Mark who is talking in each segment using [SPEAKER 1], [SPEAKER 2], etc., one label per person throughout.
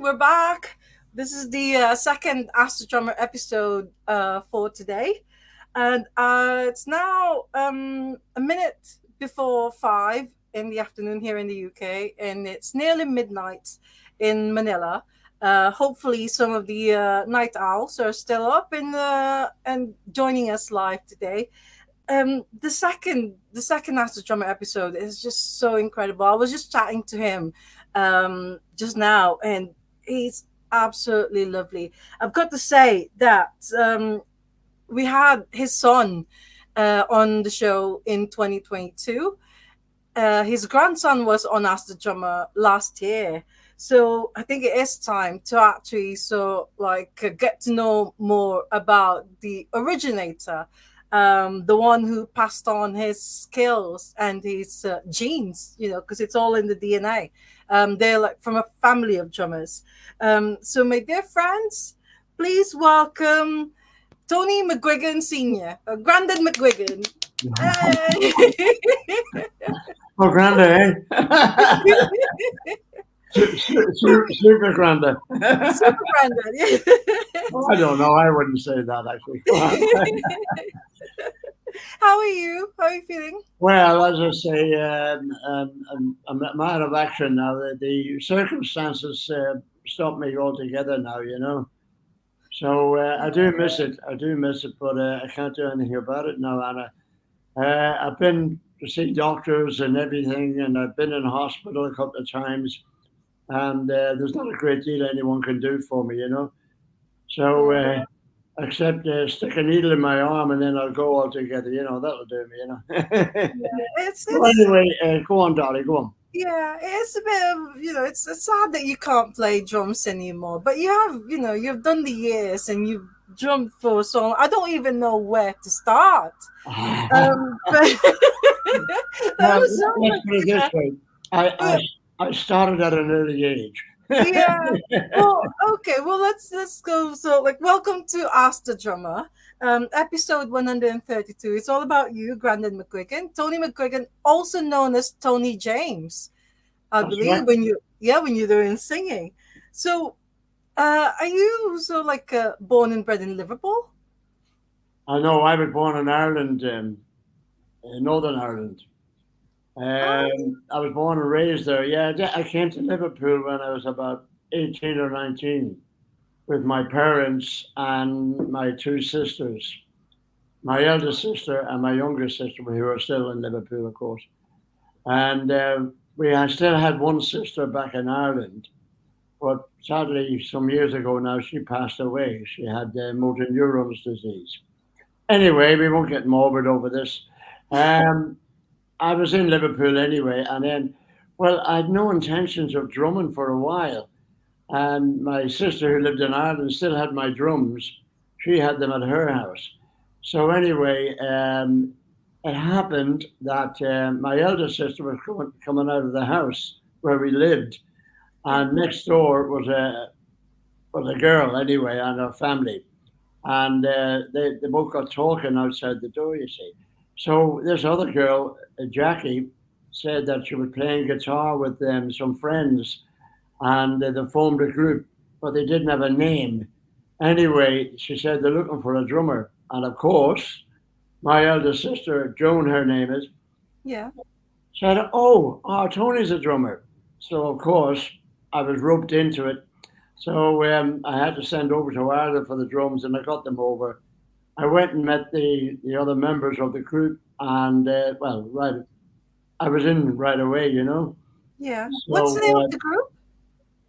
[SPEAKER 1] we're back. This is the second Astro Drummer episode for today. And it's now a minute before 5 in the afternoon here in the UK, and it's nearly midnight in Manila. Hopefully, some of the night owls are still up and joining us live today. The second Astro Drummer episode is just so incredible. I was just chatting to him just now, and he's absolutely lovely. I've got to say that we had his son on the show in 2022. His grandson was on Ask the Drummer last year. So I think it is time to actually get to know more about the originator, the one who passed on his skills and his genes, because it's all in the DNA. They're like from a family of drummers. So my dear friends, please welcome Tony McGuigan Sr., Grandad McGuigan. Hey!
[SPEAKER 2] Oh, Granda, eh? Super Granda.
[SPEAKER 1] Super Grandad, yeah.
[SPEAKER 2] I don't know. I wouldn't say that, actually.
[SPEAKER 1] How are you? How are you feeling?
[SPEAKER 2] Well, as I say, I'm a man of action now. The circumstances stop me altogether now, So I do miss it. I do miss it, but I can't do anything about it now, Anna. I've been to see doctors and everything, and I've been in hospital a couple of times, and there's not a great deal anyone can do for me. So except stick a needle in my arm, and then I'll go altogether. That'll do me.
[SPEAKER 1] It's
[SPEAKER 2] So anyway, go on, Dolly, go on.
[SPEAKER 1] yeah, it's a bit of it's sad that you can't play drums anymore. But you've done the years and you've drummed for so long. I don't even know where to start. But that was so
[SPEAKER 2] Let's put it this
[SPEAKER 1] much.
[SPEAKER 2] way. I started at an early age.
[SPEAKER 1] Yeah. Well, okay. Well, let's go. So, welcome to Ask the Drummer, episode 132. It's all about you, Grandad McGuigan, Tony McGuigan, also known as Tony James. I
[SPEAKER 2] That's
[SPEAKER 1] believe
[SPEAKER 2] right.
[SPEAKER 1] when you're doing singing. So, are you born and bred in Liverpool?
[SPEAKER 2] I know I was born in Ireland, in Northern Ireland.
[SPEAKER 1] Oh,
[SPEAKER 2] I was born and raised there. Yeah, I came to Liverpool when I was about 18 or 19 with my parents and my two sisters, my eldest sister and my younger sister, who are still in Liverpool, of course. And I still had one sister back in Ireland, but sadly, some years ago now, she passed away. She had motor neurons disease. Anyway, we won't get morbid over this. Um, I was in Liverpool anyway, and then, well, I had no intentions of drumming for a while. And my sister, who lived in Ireland, still had my drums. She had them at her house. So anyway, it happened that my elder sister was coming out of the house where we lived,
[SPEAKER 1] yeah.
[SPEAKER 2] and next door was a girl anyway and her family, and they both got talking outside the door. You see, so this other girl, Jackie, said that she was playing guitar with some friends, and they formed a group, but they didn't have a name. Anyway, she said they're looking for a drummer, and of course, my eldest sister, Joan, her name is,
[SPEAKER 1] Yeah.
[SPEAKER 2] said, "Oh, Tony's a drummer." So of course, I was roped into it. So I had to send over to Ireland for the drums, and I got them over. I went and met the other members of the group, and right, I was in right away.
[SPEAKER 1] Yeah. What's the
[SPEAKER 2] So,
[SPEAKER 1] name of the group?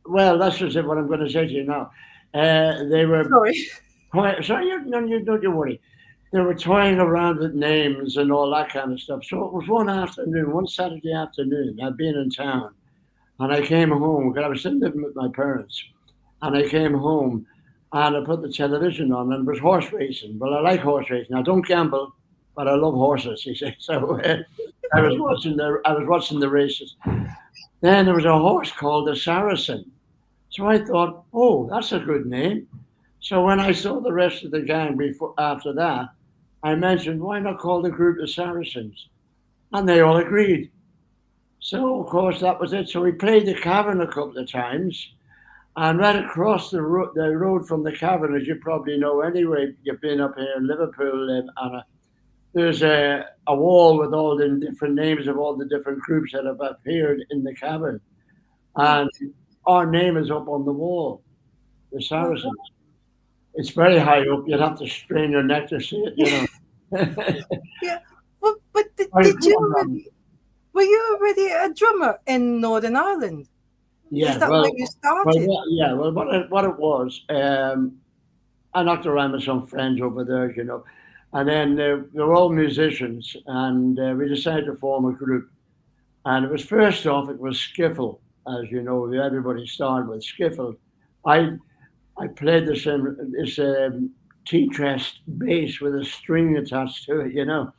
[SPEAKER 2] well, that's just what I'm going to say to you now. They were
[SPEAKER 1] Sorry.
[SPEAKER 2] sorry, you don't you worry. They were toying around with names and all that kind of stuff. So it was one afternoon, one Saturday afternoon. I'd been in town, and I came home because I was still living with my parents. And I came home, and I put the television on, and it was horse racing. Well, I like horse racing. I don't gamble, but I love horses. He said. So I was watching the races. Then there was a horse called the Saracen. So I thought, oh, that's a good name. So when I saw the rest of the gang before after that, I mentioned, why not call the group the Saracens? And they all agreed. So of course that was it. So we played the cavern a couple of times, And right across the road from the cavern, as you probably know anyway, you've been up here in Liverpool, Anna, there's a wall with all the different names of all the different groups that have appeared in the cavern.
[SPEAKER 1] Yeah.
[SPEAKER 2] And our name is up on the wall, the
[SPEAKER 1] Wow.
[SPEAKER 2] Saracens. It's very high up. You'd have to strain your neck to see it, you know.
[SPEAKER 1] Yeah. Well, but
[SPEAKER 2] Very
[SPEAKER 1] did you
[SPEAKER 2] cool,
[SPEAKER 1] already, were you already a drummer in Northern Ireland? Is
[SPEAKER 2] yeah,
[SPEAKER 1] that where you started?
[SPEAKER 2] yeah, well, what it was, I knocked around with some friends over there, you know, and then they were all musicians, and we decided to form a group. And it was first off, it was skiffle, as you know, everybody started with skiffle. I I played this T-tressed bass with a string attached to it, you know,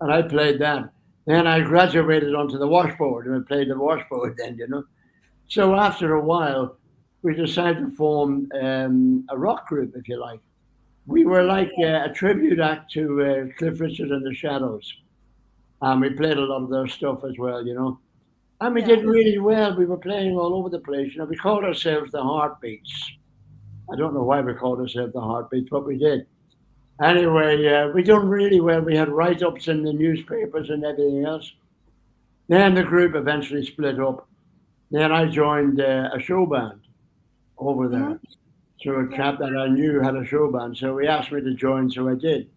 [SPEAKER 2] and I played that. Then I graduated onto the washboard and I played the washboard then, you know. So after a while, we decided to form a rock group, if you like. We were like a tribute act to Cliff Richard and the Shadows, and we played a lot of their stuff as well, you know. And we
[SPEAKER 1] Yeah.
[SPEAKER 2] did really well. We were playing all over the place. You know, we called ourselves the Heartbeats. I don't know why we called ourselves the Heartbeats, but we did. Anyway, we done really well. We had write-ups in the newspapers and everything else. Then the group eventually split up. Then I joined a show band over
[SPEAKER 1] Hmm.
[SPEAKER 2] there. So a
[SPEAKER 1] Yeah.
[SPEAKER 2] chap that I knew had a show band, so he asked me to join, so I did.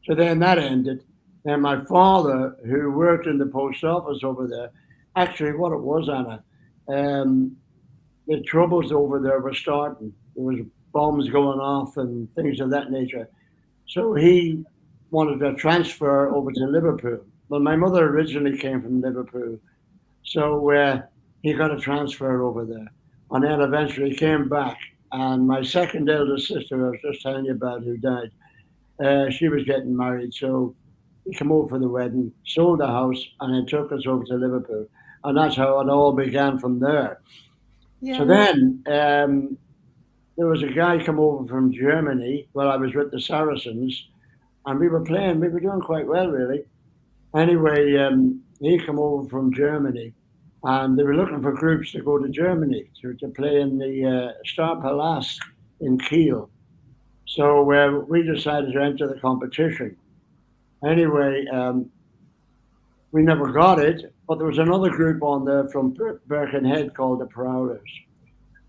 [SPEAKER 2] So then that ended. Then my father, who worked in the post office over there, actually, what it was, Anna, um, the troubles over there were starting. There was bombs going off and things of that nature. So he wanted to transfer over to Liverpool. Well, my mother originally came from Liverpool, so he got a transfer over there, and then eventually came back. And my second eldest sister, I was just telling you about, who died, she was getting married, so he came over for the wedding, sold the house, and then took us over to Liverpool, and that's how it all began from there. So
[SPEAKER 1] Yeah.
[SPEAKER 2] then there was a guy come over from Germany. Well, I was with the Saracens, and we were playing. We were doing quite well, really. Anyway, he came over from Germany, and they were looking for groups to go to Germany to play in the Star Palace in Kiel. So we decided to enter the competition. Anyway, we never got it, but there was another group on there from Birkenhead called the Prowlers,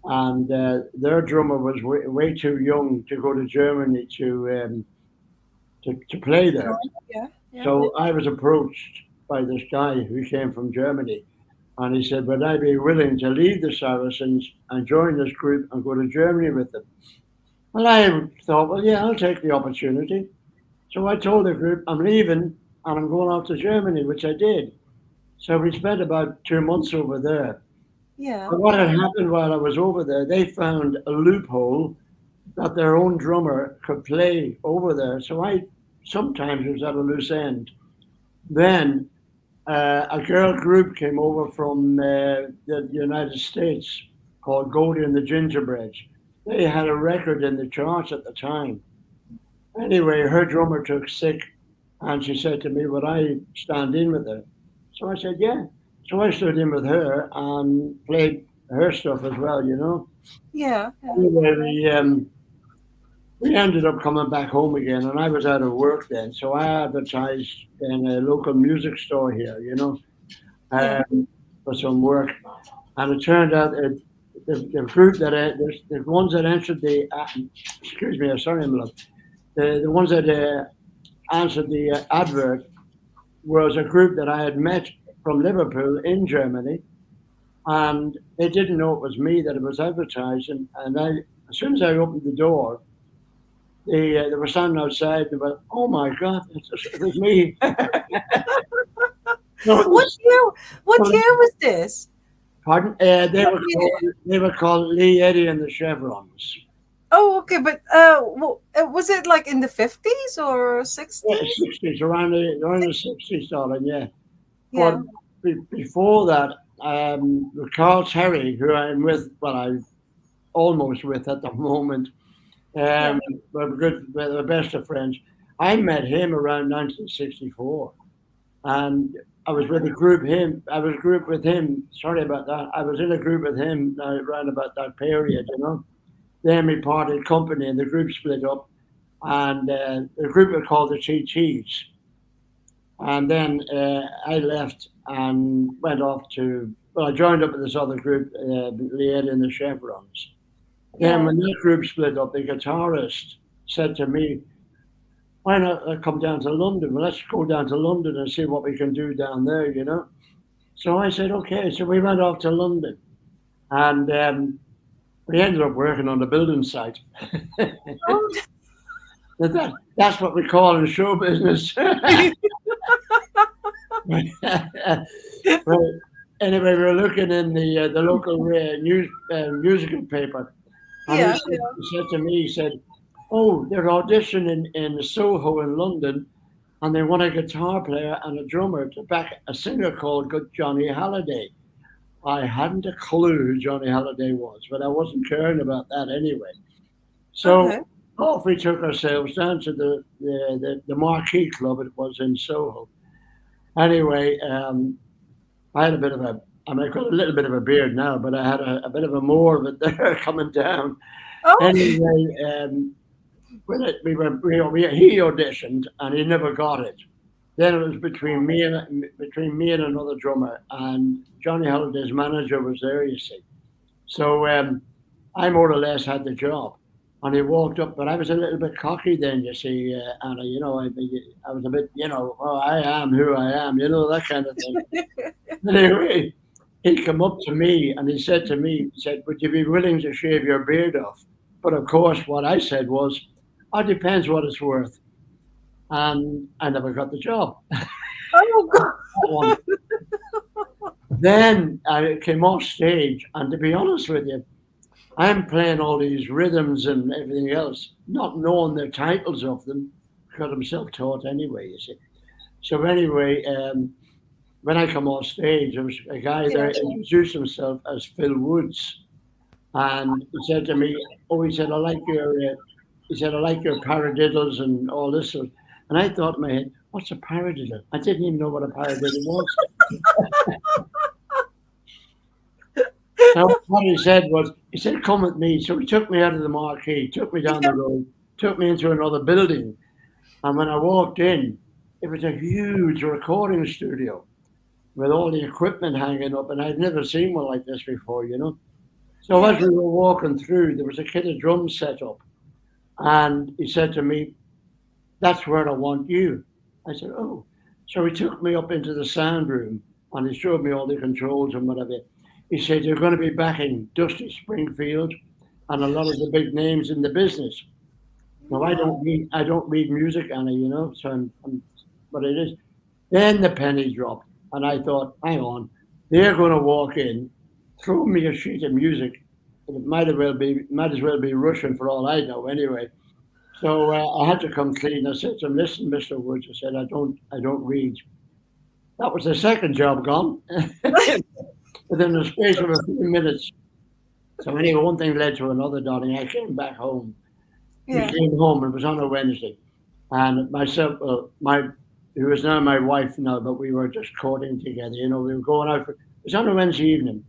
[SPEAKER 2] and their drummer was way too young to go to Germany to play
[SPEAKER 1] To
[SPEAKER 2] there.
[SPEAKER 1] join. Yeah. Yeah.
[SPEAKER 2] So I was approached by this guy who came from Germany, and he said, "Would I be willing to leave the Saracens and join this group and go to Germany with them?" Well, I thought, well, yeah, I'll take the opportunity. So I told the group, I'm leaving and I'm going off to Germany, which I did. So we spent about 2 months over there.
[SPEAKER 1] Yeah.
[SPEAKER 2] But what had
[SPEAKER 1] Yeah.
[SPEAKER 2] happened while I was over there, they found a loophole that their own drummer could play over there. So I sometimes was at a loose end. Then a girl group came over from the United States called Goldie and the Gingerbreads. They had a record in the charts at the time. Anyway, her drummer took sick, and she said to me, "Would I stand in with her?" So I said, "Yeah." So I stood in with her and played her stuff as well, you know.
[SPEAKER 1] Yeah. Yeah.
[SPEAKER 2] Anyway, we ended up coming back home again, and I was out of work then, so I advertised in a local music store here, you know,
[SPEAKER 1] Yeah.
[SPEAKER 2] for some work. And it turned out that the group the ones that answered excuse me, sorry, I'm the ones that answered the advert was a group that I had met from Liverpool in Germany, and they didn't know it was me that it was advertising. And as soon as I opened the door, they were standing outside. They went, "Oh my God, it was me!" No, it
[SPEAKER 1] What
[SPEAKER 2] was,
[SPEAKER 1] year? What
[SPEAKER 2] well,
[SPEAKER 1] year was this?
[SPEAKER 2] pardon.
[SPEAKER 1] What year?
[SPEAKER 2] They were called Lee Eddie and the Chevrons.
[SPEAKER 1] Oh, okay, but was it like in the 50s or
[SPEAKER 2] Yeah,
[SPEAKER 1] 60s?
[SPEAKER 2] 60s, around the 60s, darling. Yeah, but
[SPEAKER 1] Yeah.
[SPEAKER 2] before that, with Carl Terry, who I'm with, well, I'm almost with at the moment.
[SPEAKER 1] Yeah.
[SPEAKER 2] Um, we're good, we're the best of friends. I met him around 1964. and I was with a group him. I was group with him. Sorry about that. I was in a group with him around about that period, you know. Then we parted company, and the group split up, and the group was called the Chi Chi's. And then I left and went off to. Well, I joined up with this other group, Lied and the Chevrons. Then,
[SPEAKER 1] Yeah.
[SPEAKER 2] when that group split up, the guitarist said to me, "Why not come down to London? Well, let's go down to London and see what we can do down there, you know." So I said, "Okay." So we went off to London, and we ended up working on the building site.
[SPEAKER 1] Oh,
[SPEAKER 2] That's what we call in show business. Well, anyway, we were looking in the local musical paper, and
[SPEAKER 1] yeah.
[SPEAKER 2] he said to me, he said, "Oh, they're auditioning in Soho in London, and they want a guitar player and a drummer to back a singer called Good Johnny Halliday." I hadn't a clue who Johnny Halliday was, but I wasn't caring about that anyway. So
[SPEAKER 1] Okay.
[SPEAKER 2] off we took ourselves down to the Marquee Club. It was in Soho. Anyway, I had a bit of a, I mean, I've got a little bit of a beard now, but I had a bit of a more of it there coming down.
[SPEAKER 1] Oh,
[SPEAKER 2] Anyway, when it, he auditioned and he never got it. Then it was between me and another drummer, and Johnny Holliday's manager was there. You see, so I more or less had the job. And he walked up, but I was a little bit cocky then, you see, Anna. You know, I was a bit, you know, oh, I am who I am, you know, that kind of thing. Anyway, he come up to me and he said to me, he said, "Would you be willing to shave your beard off?" But of course, what I said was, "It depends what it's worth." And I never got the job.
[SPEAKER 1] oh God.
[SPEAKER 2] That one. Then I came off stage, and to be honest with you, I'm playing all these rhythms and everything else, not knowing the titles of them, because I'm self-taught anyway, you see. So anyway, when I come off stage, there was a guy there
[SPEAKER 1] Yeah.
[SPEAKER 2] introduced himself as Phil Woods, and he said to me, "Oh," he said, he said, "I like your paradiddles and all this." And I thought in my head, "What's a paradiddle?" I didn't even know what a paradiddle was. So what he said was, he said, "Come with me." So he took me out of the marquee, took me down the road, took me into another building. And when I walked in, it was a huge recording studio with all the equipment hanging up. And I'd never seen one like this before, you know. So as
[SPEAKER 1] Yeah.
[SPEAKER 2] we were walking through, there was a kit of drums set up. And he said to me, "That's where I want you." I said, "Oh." So he took me up into the sound room and he showed me all the controls and whatever. He said, "You're going to be backing Dusty Springfield and a lot of the big names in the business." Now
[SPEAKER 1] Wow.
[SPEAKER 2] I don't read music, Anna, you know, so but it is. Then the penny dropped, and I thought, hang on, they're going to walk in, throw me a sheet of music, and it might as well be Russian for all I know, anyway. So I had to come clean. I said to him, "Listen, Mister Woods," I said, I don't read." That was the second job gone within the space of a few minutes. So anyway, one thing led to another, darling. I came back home. We
[SPEAKER 1] Yeah.
[SPEAKER 2] came home. It was on a Wednesday, and myself, my who is now my wife now, but we were just courting together. You know, we were going out for. It was on a Wednesday evening,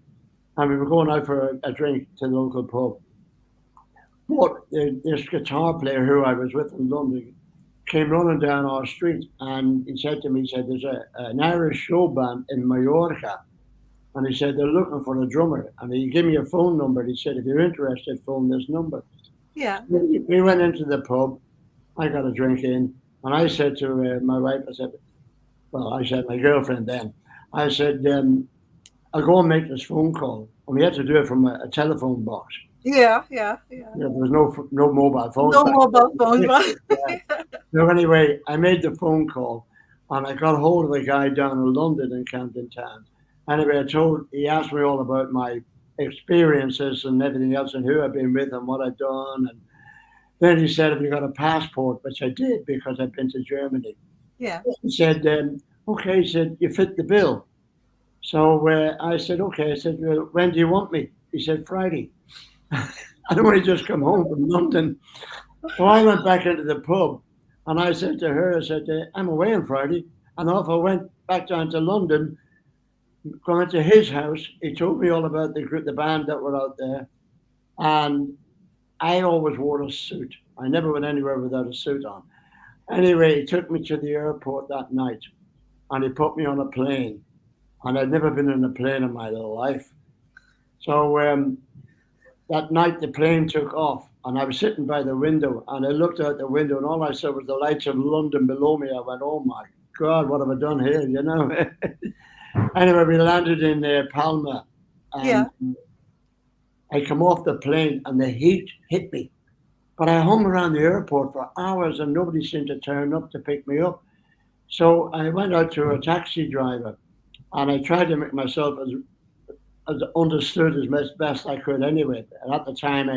[SPEAKER 2] and we were going out for a drink to the local pub. But this guitar player who I was with in London came running down our street, and he said to me, he said, "There's an Irish show band in Mallorca." And he said, "They're looking for a drummer." And he gave me a phone number. He said, "If you're interested, phone this number."
[SPEAKER 1] Yeah.
[SPEAKER 2] So we went into the pub. I got a drink in. And I said to my wife, I said, well, I said, my girlfriend then, I said, "I'll go and make this phone call." And we had to do it from a telephone box.
[SPEAKER 1] Yeah. Yeah. Yeah.
[SPEAKER 2] You know, there was no mobile phones
[SPEAKER 1] No
[SPEAKER 2] back
[SPEAKER 1] mobile phones,
[SPEAKER 2] then.
[SPEAKER 1] right?
[SPEAKER 2] Yeah. So anyway, I made the phone call and I got hold of a guy down in London in Camden Town. Anyway, he asked me all about my experiences and everything else and who I've been with and what I've done. And then he said, "Have you got a passport?" Which I did because I'd been to Germany.
[SPEAKER 1] Yeah.
[SPEAKER 2] He said, "Okay," he said, "you fit the bill." So I said, "Okay." I said, "Well, when do you want me?" He said, "Friday." I'd only just come home from London. So I went back into the pub and I said to her, I said, "I'm away on Friday." And off I went. back down to London, going to his house. He told me all about the band that were out there, and I always wore a suit. I never went anywhere without a suit on. Anyway, he took me to the airport that night, and he put me on a plane. And I'd never been in a plane in my life. So that night the plane took off, and I was sitting by the window, and I looked out the window, and all I saw was the lights of London below me. I went, "Oh my God, what have I done here?" You know. Anyway, we landed in Palma,
[SPEAKER 1] Yeah.
[SPEAKER 2] and I come off the plane, and the heat hit me. But I hung around the airport for hours, and nobody seemed to turn up to pick me up. So I went out to a taxi driver, and I tried to make myself as understood as best I could anyway. And at the time,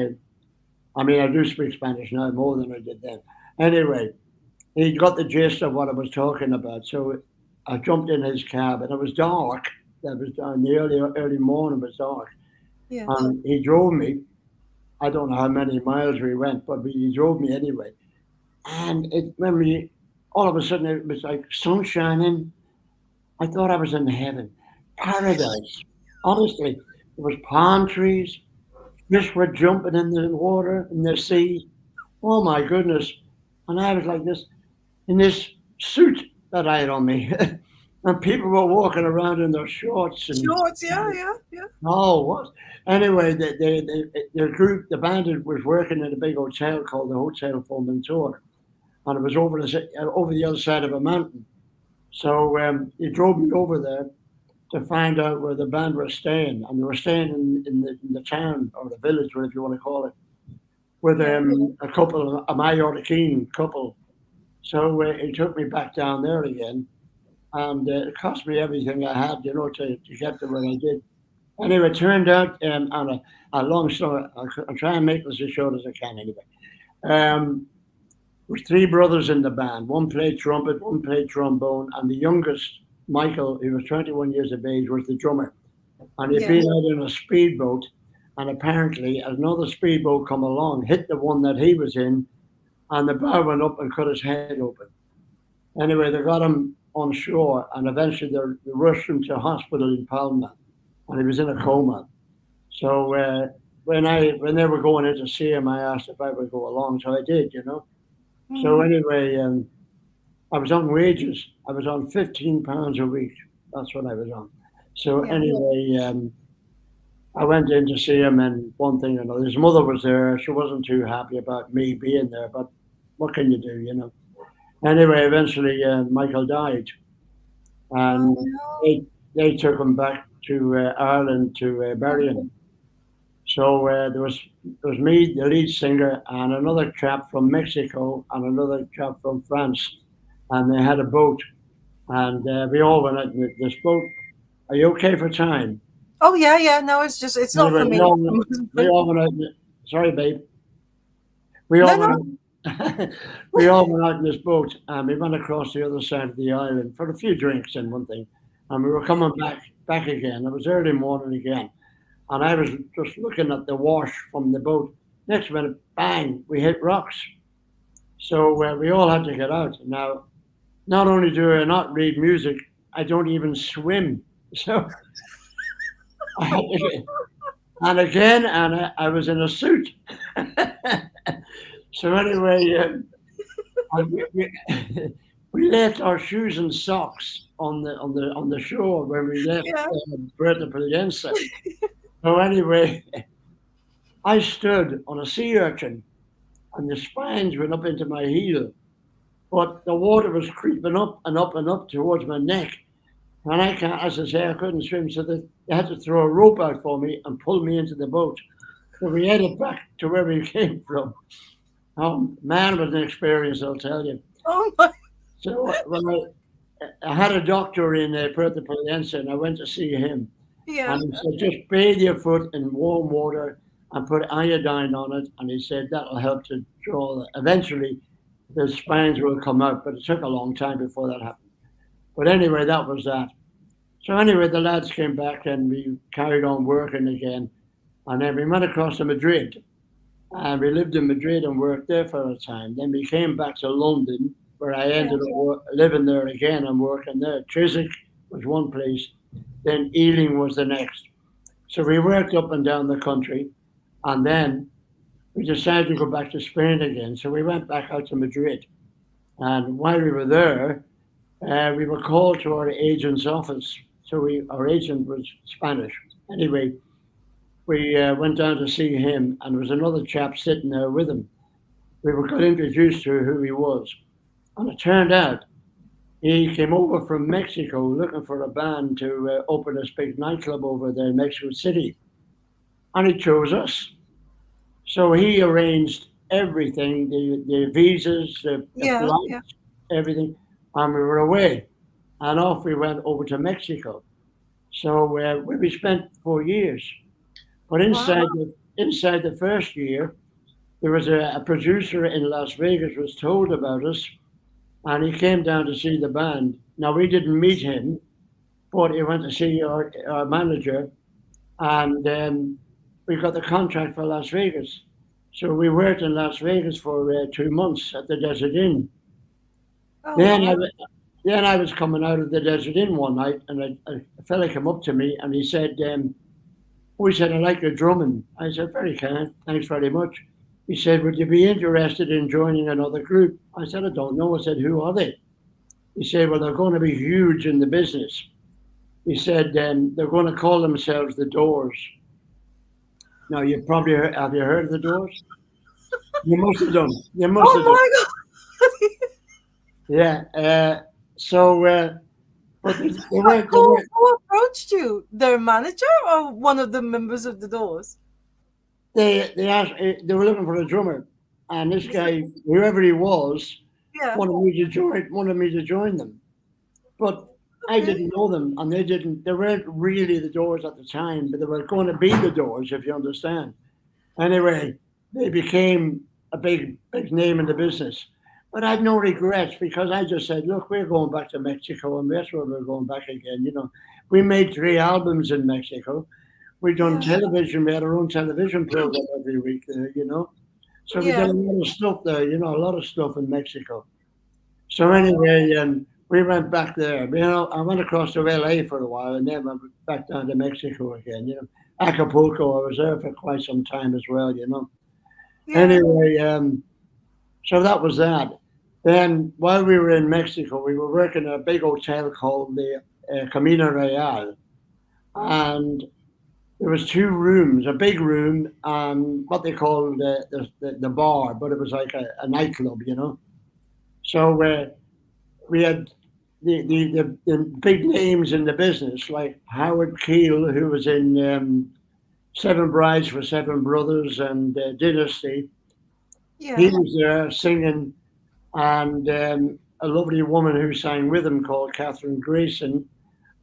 [SPEAKER 2] I mean, I do speak Spanish now more than I did then. Anyway, he got the gist of what I was talking about. So I jumped in his cab, and it was dark. That was in the early morning. It was dark,
[SPEAKER 1] Yeah.
[SPEAKER 2] and he drove me. I don't know how many miles we went, but he drove me anyway. And when we all of a sudden it was like sun shining. I thought I was in heaven, paradise. Honestly, there was palm trees. Fish were jumping in the water, in the sea. Oh my goodness. And I was like this, in this suit that I had on me. And people were walking around in their shorts and,
[SPEAKER 1] Shorts. Yeah. Yeah. Yeah.
[SPEAKER 2] oh, what? Anyway, the group, the band was working in a big hotel called the Hotel Formentor. And it was over the other side of a mountain. So he drove me over there to find out where the band was staying. And they were staying in the town or the village, whatever you want to call it, with
[SPEAKER 1] Yeah.
[SPEAKER 2] a couple, a Mallorquin couple. So he took me back down there again, and it cost me everything I had, to get to where I did. Anyway, it turned out, on a long story, I'll try and make this as short as I can anyway. Um, there was three brothers in the band. One played trumpet, one played trombone, and the youngest, Michael, who was 21 years of age, was the drummer. And he'd
[SPEAKER 1] Yeah.
[SPEAKER 2] been out in a speedboat, and apparently another speedboat come along, hit the one that he was in, and the bow went up and cut his head open. Anyway, they got him on shore, and eventually they rushed him to a hospital in Palma, and he was in a coma. So when they were going in to see him, I asked if I would go along, so I did. So
[SPEAKER 1] Hmm.
[SPEAKER 2] anyway, I was on wages. I was on £15 a week. That's what I was on. So
[SPEAKER 1] Yeah.
[SPEAKER 2] anyway, I went in to see him, and one thing or another. His mother was there. She wasn't too happy about me being there, but what can you do? Anyway, eventually Michael died,
[SPEAKER 1] Oh
[SPEAKER 2] and
[SPEAKER 1] no.
[SPEAKER 2] they took him back to Ireland to bury him. So there was me, the lead singer, and another chap from Mexico, and another chap from France, and they had a boat, and we all went out in this boat. Are you okay for time?
[SPEAKER 1] Oh yeah. Yeah. No, it's not
[SPEAKER 2] Anyway,
[SPEAKER 1] for
[SPEAKER 2] we
[SPEAKER 1] me.
[SPEAKER 2] all went, we all went out. Sorry, babe. We
[SPEAKER 1] No.
[SPEAKER 2] all
[SPEAKER 1] No.
[SPEAKER 2] went out. We all went out in this boat, and we went across the other side of the island for a few drinks and one thing, and we were coming back again. It was early morning again, and I was just looking at the wash from the boat. Next minute, bang, we hit rocks. So we all had to get out. Now, not only do I not read music, I don't even swim. So I had to get, and again, and I was in a suit. So anyway, we, we left our shoes and socks on the shore when we left
[SPEAKER 1] Yeah.
[SPEAKER 2] Puerto Prudense. So anyway, I stood on a sea urchin, and the spines went up into my heel, but the water was creeping up and up and up towards my neck. And I can't, as I say, I couldn't swim, so they had to throw a rope out for me and pull me into the boat. So we headed back to where we came from. Oh man, it was an experience, I'll tell you.
[SPEAKER 1] Oh my.
[SPEAKER 2] So when I had a doctor in Puerto Palencia, and I went to see him,
[SPEAKER 1] Yeah.
[SPEAKER 2] and he said, just bathe your foot in warm water and put iodine on it, and he said that'll help to draw. Eventually, the spines will come out, but it took a long time before that happened. But anyway, that was that. So anyway, the lads came back, and we carried on working again, and then we went across to Madrid, and we lived in Madrid and worked there for a time. Then we came back to London, where I ended
[SPEAKER 1] Yeah.
[SPEAKER 2] up living there again and working there. Chiswick was one place, then Ealing was the next. So we worked up and down the country, and then we decided to go back to Spain again. So we went back out to Madrid. And while we were there, we were called to our agent's office. So our agent was Spanish. Anyway, we went down to see him, and there was another chap sitting there with him. We were got introduced to who he was, and it turned out he came over from Mexico looking for a band to open this big nightclub over there in Mexico City, and he chose us. So he arranged everything, the visas, the
[SPEAKER 1] Yeah. Yeah.
[SPEAKER 2] flights, everything, and we were away. And off we went over to Mexico. So we spent 4 years. But
[SPEAKER 1] Wow.
[SPEAKER 2] inside the first year, there was a producer in Las Vegas was told about us, and he came down to see the band. Now we didn't meet him, but he went to see our manager, and we got the contract for Las Vegas. So we worked in Las Vegas for 2 months at the Desert Inn.
[SPEAKER 1] Oh
[SPEAKER 2] Then I,
[SPEAKER 1] wow.
[SPEAKER 2] wa- then I was coming out of the Desert Inn one night, and a fella came up to me and he said, "Oh," he said, "I like your drumming." I said, "Very kind, thanks very much." He said, "Would you be interested in joining another group?" I said, "I don't know." I said, "Who are they?" He said, "Well, they're going to be huge in the business." He said, "They're going to call themselves the Doors." Now, have you heard of the Doors? You must have done. You must
[SPEAKER 1] Oh
[SPEAKER 2] have done.
[SPEAKER 1] my God.
[SPEAKER 2] Yeah. So, but
[SPEAKER 1] But who approached you? Their manager or one of the members of the Doors?
[SPEAKER 2] they asked they were looking for a drummer, and this guy, whoever he was,
[SPEAKER 1] Yeah.
[SPEAKER 2] wanted me to join them. But I
[SPEAKER 1] Okay.
[SPEAKER 2] didn't know them, and they didn't. They weren't really the Doors at the time, but they were going to be the Doors, if you understand. Anyway, they became a big name in the business. But I've no regrets because I just said, look, we're going back to Mexico, and that's where we're going back again. We made 3 albums in Mexico. We done
[SPEAKER 1] Yeah.
[SPEAKER 2] television. We had our own television program every week there. So we did
[SPEAKER 1] Yeah.
[SPEAKER 2] a lot of stuff there, a lot of stuff in Mexico. So
[SPEAKER 1] Wow.
[SPEAKER 2] anyway, we went back there. I went across to LA for a while, and then went back down to Mexico again. Acapulco. I was there for quite some time as well.
[SPEAKER 1] Yeah.
[SPEAKER 2] Anyway, so that was that. Then while we were in Mexico, we were working at a big hotel called the Camino Real, and there was 2 rooms, a big room and what they called the bar, but it was like a nightclub. So we had the big names in the business, like Howard Keel, who was in Seven Brides for Seven Brothers and Dynasty. He
[SPEAKER 1] Yeah.
[SPEAKER 2] was there singing, and a lovely woman who sang with him called Catherine Grayson,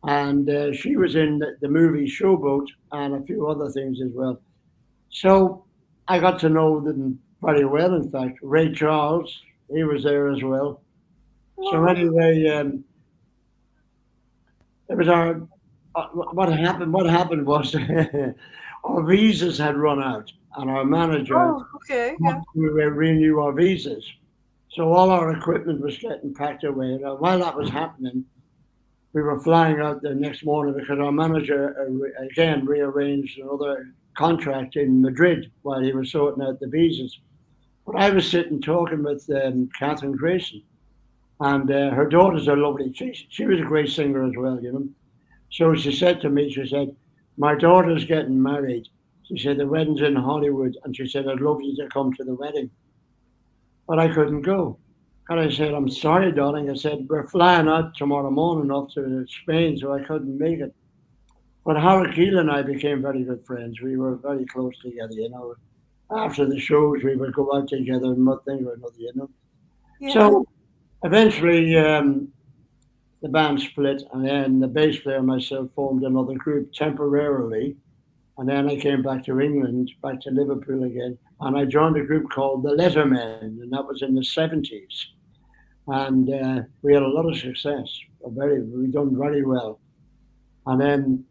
[SPEAKER 2] and she was in the movie Showboat and a few other things as well. So I got to know them very well. In fact, Ray Charles, he was there as well. So
[SPEAKER 1] Wow.
[SPEAKER 2] anyway, it was our what happened. What happened was our visas had run out, and our manager
[SPEAKER 1] Oh, okay.
[SPEAKER 2] wanted
[SPEAKER 1] Yeah.
[SPEAKER 2] to renew our visas. So all our equipment was getting packed away. Now, while that was happening, we were flying out the next morning because our manager again rearranged another contract in Madrid while he was sorting out the visas. But I was sitting talking with Catherine Grayson, and her daughter's a lovely. She was a great singer as well. So she said to me, she said, "My daughter's getting married." She said, "The wedding's in Hollywood," and she said, "I'd love you to come to the wedding." But I couldn't go. And I said, "I'm sorry, darling." I said, "We're flying out tomorrow morning off to Spain, so I couldn't make it." But Howard Keel and I became very good friends. We were very close together. After the shows, we would go out together and one thing or another.
[SPEAKER 1] Yeah.
[SPEAKER 2] So eventually, the band split, and then the bass player and myself formed another group temporarily. And then I came back to England, back to Liverpool again, and I joined a group called the Lettermen, and that was in the 70s. And we had a lot of success. We done very well. And then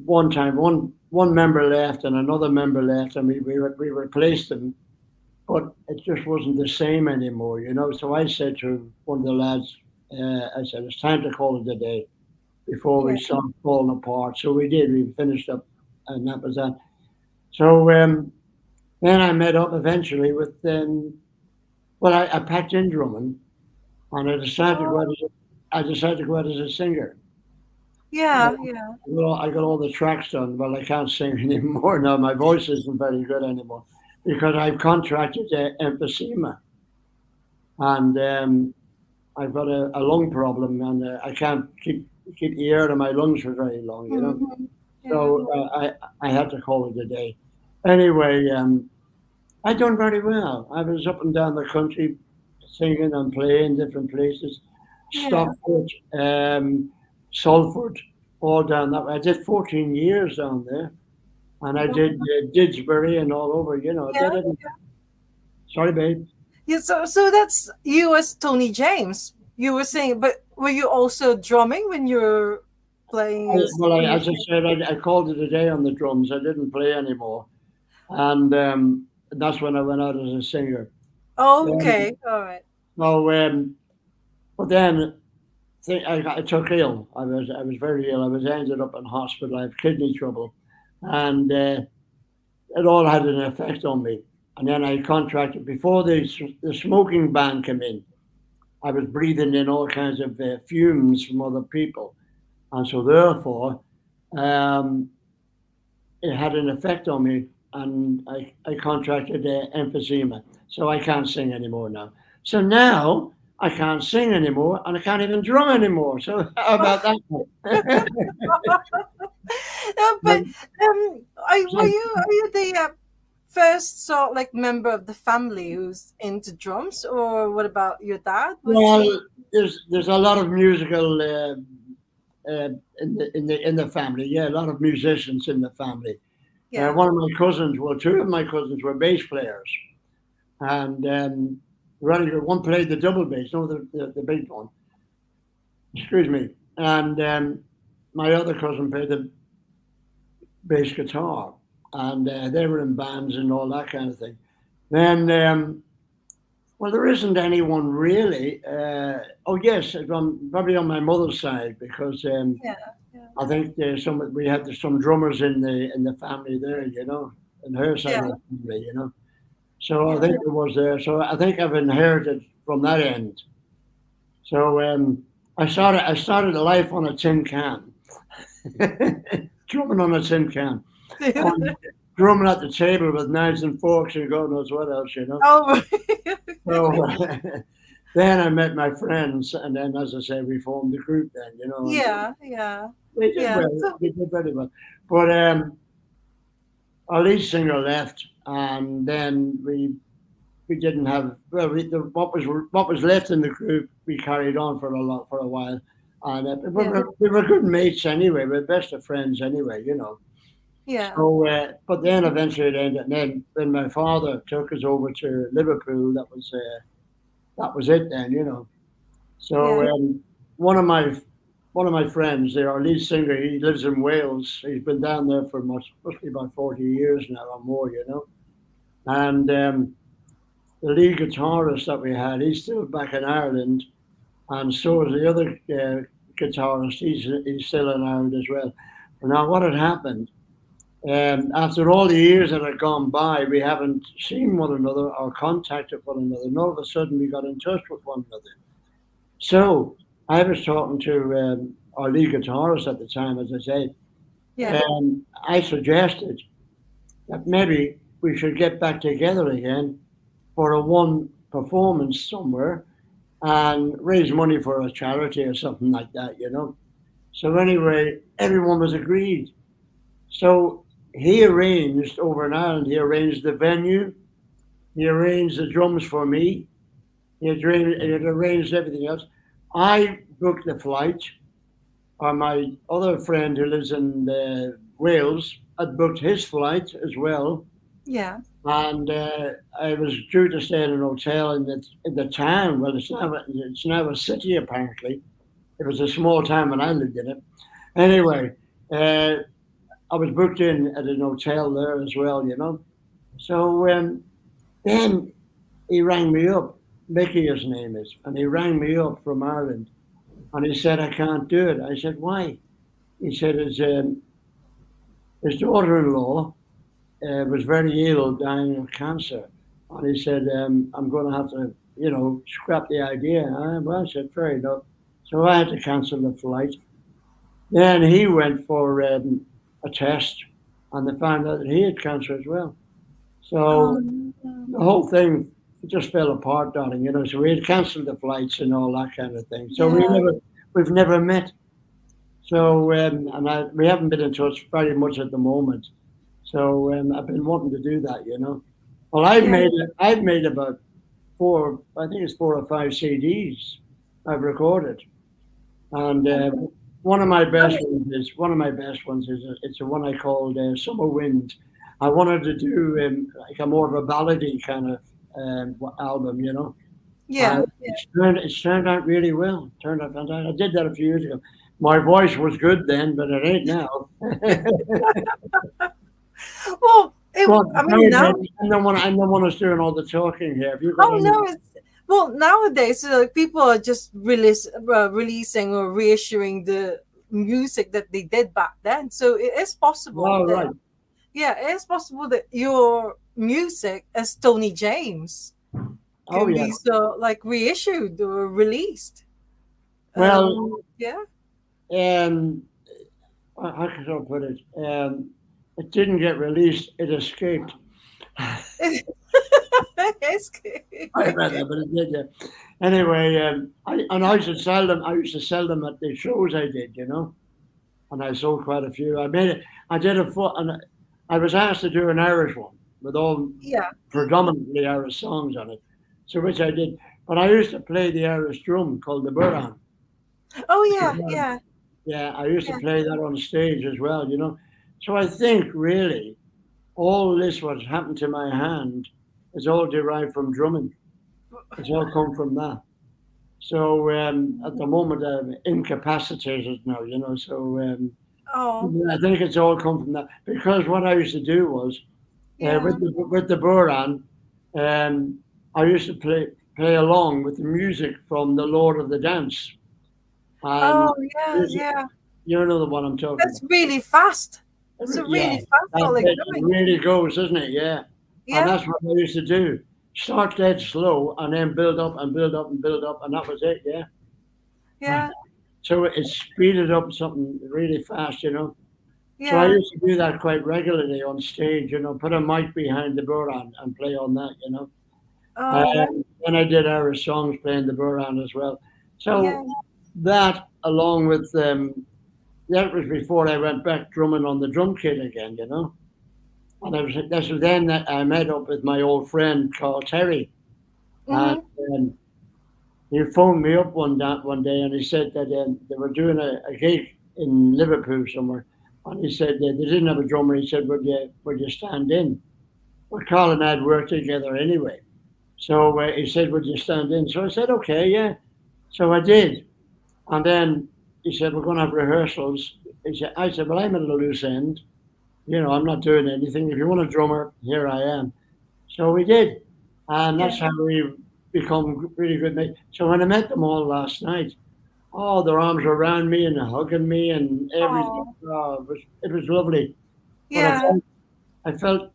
[SPEAKER 2] one time, one member left and another member left, and we replaced them. but it just wasn't the same anymore, you know. So I said to one of the lads, I said, it's time to call it a day before
[SPEAKER 1] Yeah.
[SPEAKER 2] we start falling apart. So we did. We finished up, and that was that. So then I met up eventually with, well, I packed in drumming, and
[SPEAKER 1] Oh,
[SPEAKER 2] I decided to go out as a singer. Uh,
[SPEAKER 1] yeah, yeah.
[SPEAKER 2] well, I got all the tracks done. Well, I can't sing anymore now. My voice isn't very good anymore because I've contracted emphysema, and I've got a lung problem, and I can't keep the air in my lungs for very long, you know.
[SPEAKER 1] Hmm. Yeah.
[SPEAKER 2] So I had to call it a day. Anyway, I done very well. I was up and down the country singing and playing different places,
[SPEAKER 1] Yeah.
[SPEAKER 2] Stockport, Salford, all down that way. I did 14 years down there, and I
[SPEAKER 1] Wow.
[SPEAKER 2] did Didsbury and all over. You know, I
[SPEAKER 1] Yeah.
[SPEAKER 2] did it. Sorry, babe.
[SPEAKER 1] Yeah. So that's you as Tony James. You were saying, but were you also drumming when you were playing as
[SPEAKER 2] As I
[SPEAKER 1] music?
[SPEAKER 2] said, I called it a day on the drums. I didn't play anymore, and that's when I went out as a singer.
[SPEAKER 1] Oh,
[SPEAKER 2] Um,
[SPEAKER 1] okay. All right.
[SPEAKER 2] so, but then I took ill. I was very ill. I was ended up in hospital. I have kidney trouble, and it all had an effect on me. And then I contracted before the smoking ban came in. I was breathing in all kinds of fumes from other people, and so therefore, um, it had an effect on me, and I contracted emphysema. So I can't sing anymore now. So now I can't sing anymore, and I can't even drum anymore. So how about that?
[SPEAKER 1] No, but
[SPEAKER 2] So,
[SPEAKER 1] are you the first sort of like member of the family who's into drums, or what about your dad? Was he?
[SPEAKER 2] well, there's a lot of musical in the family. Yeah, a lot of musicians in the family.
[SPEAKER 1] Yeah.
[SPEAKER 2] One of my cousins, well, two of my cousins were bass players, and really, one played the double bass, no, the big one. Excuse me. And my other cousin played the bass guitar, and they were in bands and all that kind of thing. Then, well, there isn't anyone really. Oh, yes, probably on my mother's side because
[SPEAKER 1] Yeah. Yeah.
[SPEAKER 2] I think there's we had some drummers in the family there, you know, in her side
[SPEAKER 1] Yeah.
[SPEAKER 2] of the family, you know. So I
[SPEAKER 1] Yeah.
[SPEAKER 2] think it was there. So I think I've inherited from that end. So I started life on a tin can, drumming on a tin can, on drumming at the table with knives and forks and God knows what else, you know.
[SPEAKER 1] Oh.
[SPEAKER 2] So then I met my friends, and then, as I say, we formed the group. Then, you know, and
[SPEAKER 1] Yeah. Yeah.
[SPEAKER 2] we did
[SPEAKER 1] Yeah.
[SPEAKER 2] well.
[SPEAKER 1] So
[SPEAKER 2] We did very well. But our lead singer left, and then we didn't have well. What was left in the group, we carried on for a while, and
[SPEAKER 1] yeah.
[SPEAKER 2] we were good mates anyway. We are best of friends anyway, you know.
[SPEAKER 1] Yeah.
[SPEAKER 2] So, but then eventually it ended. And then when my father took us over to Liverpool, that was it. Then, you know. So
[SPEAKER 1] Yeah.
[SPEAKER 2] one of my one of my friends, there, our lead singer, he lives in Wales. He's been down there for must be about 40 years now or more, you know. And the lead guitarist that we had, he's still back in Ireland, and so is the other guitarist. He's still in Ireland as well. And now, what had happened? After all the years that had gone by, we haven't seen one another or contacted one another. And all of a sudden, we got in touch with one another. So I was talking to our lead guitarist at the time, as I said,
[SPEAKER 1] Yeah.
[SPEAKER 2] and I suggested that maybe we should get back together again for a one performance somewhere and raise money for a charity or something like that, you know. So anyway, everyone was agreed. So he arranged over in Ireland. He arranged the venue. He arranged the drums for me. He had arranged everything else. I booked the flight. Or my other friend who lives in Wales had booked his flight as well,
[SPEAKER 1] Yeah.
[SPEAKER 2] and I was due to stay in an hotel in the town. Well, it's now a city apparently. It was a small town when I lived in it. Anyway, uh, I was booked in at an hotel there as well, you know. So then he rang me up. Mickey, his name is, and he rang me up from Ireland, and he said I can't do it. I said why? He said his daughter-in-law was very ill, dying of cancer, and he said I'm going to have to, scrap the idea. Well, I said fair enough. So I had to cancel the flight. Then he went for a test, and they found out that he had cancer as well. So the whole thing just fell apart, darling. So we had cancelled the flights and all that kind of thing. So
[SPEAKER 1] yeah,
[SPEAKER 2] we've never met. So we haven't been in touch very much at the moment. So I've been wanting to do that. Well,
[SPEAKER 1] yeah.
[SPEAKER 2] I've made about four, I think it's 4 or 5 CDs I've recorded, and one of my best ones is it's the one I called Summer Wind. I wanted to do like a more of a ballady kind of album.
[SPEAKER 1] Yeah,
[SPEAKER 2] It's turned out really well. Turned out fantastic. I did that a few years ago. My voice was good then, but it ain't now.
[SPEAKER 1] well,
[SPEAKER 2] Go on,
[SPEAKER 1] I mean
[SPEAKER 2] sorry,
[SPEAKER 1] now.
[SPEAKER 2] baby. I'm the one who's doing all the talking here. Have you got
[SPEAKER 1] Oh
[SPEAKER 2] any?
[SPEAKER 1] no, it's well nowadays. Like, people are just releasing or reissuing the music that they did back then. So it is possible
[SPEAKER 2] Oh,
[SPEAKER 1] that,
[SPEAKER 2] right.
[SPEAKER 1] yeah, it is possible that your music as Tony James
[SPEAKER 2] Oh,
[SPEAKER 1] can
[SPEAKER 2] yeah.
[SPEAKER 1] be so like reissued or released.
[SPEAKER 2] Well,
[SPEAKER 1] Yeah.
[SPEAKER 2] um, how can I put it? It didn't get released. It escaped.
[SPEAKER 1] It's
[SPEAKER 2] I read that, but it did. Yeah. Anyway, I used to sell them. I used to sell them at the shows I did. And I sold quite a few. I made it. I did a foot, and I was asked to do an Irish one with all
[SPEAKER 1] yeah.
[SPEAKER 2] predominantly Irish songs on it, so which I did. But I used to play the Irish drum called the buran.
[SPEAKER 1] Oh yeah, yeah,
[SPEAKER 2] Yeah, I used to
[SPEAKER 1] yeah.
[SPEAKER 2] play that on stage as well. So I think really all this what's happened to my hand is all derived from drumming. It's all come from that. So at the moment I'm incapacitated now. So
[SPEAKER 1] Oh
[SPEAKER 2] I think it's all come from that because what I used to do was
[SPEAKER 1] yeah.
[SPEAKER 2] with the buran, um, I used to play along with the music from the Lord of the Dance, and
[SPEAKER 1] Oh yeah, yeah.
[SPEAKER 2] you know the one I'm talking
[SPEAKER 1] That's
[SPEAKER 2] about.
[SPEAKER 1] really fast. That's a
[SPEAKER 2] Yeah,
[SPEAKER 1] really fast
[SPEAKER 2] that
[SPEAKER 1] like
[SPEAKER 2] bit
[SPEAKER 1] drumming.
[SPEAKER 2] really goes, doesn't it? Yeah, and
[SPEAKER 1] Yeah,
[SPEAKER 2] that's what I used to do. Start dead slow and then build up and build up and build up, and that was it. Yeah.
[SPEAKER 1] yeah,
[SPEAKER 2] So it speeded up something really fast. So I
[SPEAKER 1] yeah.
[SPEAKER 2] used to do that quite regularly on stage, put a mic behind the buran and play on that.
[SPEAKER 1] Oh
[SPEAKER 2] And I did Irish songs playing the buran as well.
[SPEAKER 1] yeah.
[SPEAKER 2] So that, along with that was before I went back drumming on the drum kit again. And this was then that I met up with my old friend Carl Terry, and
[SPEAKER 1] Mm-hmm.
[SPEAKER 2] um, he phoned me up one day and he said that they were doing a gig in Liverpool somewhere, and he said they didn't have a drummer. He said, "Would you stand in?" Well, Carl and I had worked together anyway, so he said, "Would you stand in?" So I said, "Okay, yeah." So I did, and then he said, "We're going to have rehearsals." I said, "Well, I'm at a loose end. I'm not doing anything. If you want a drummer, here I am." So we did, and
[SPEAKER 1] Yeah.
[SPEAKER 2] that's how we become really good mates. So when I met them all last night, oh, their arms were around me and hugging me and everything.
[SPEAKER 1] Oh
[SPEAKER 2] Oh, it was lovely. But
[SPEAKER 1] yeah.
[SPEAKER 2] I felt,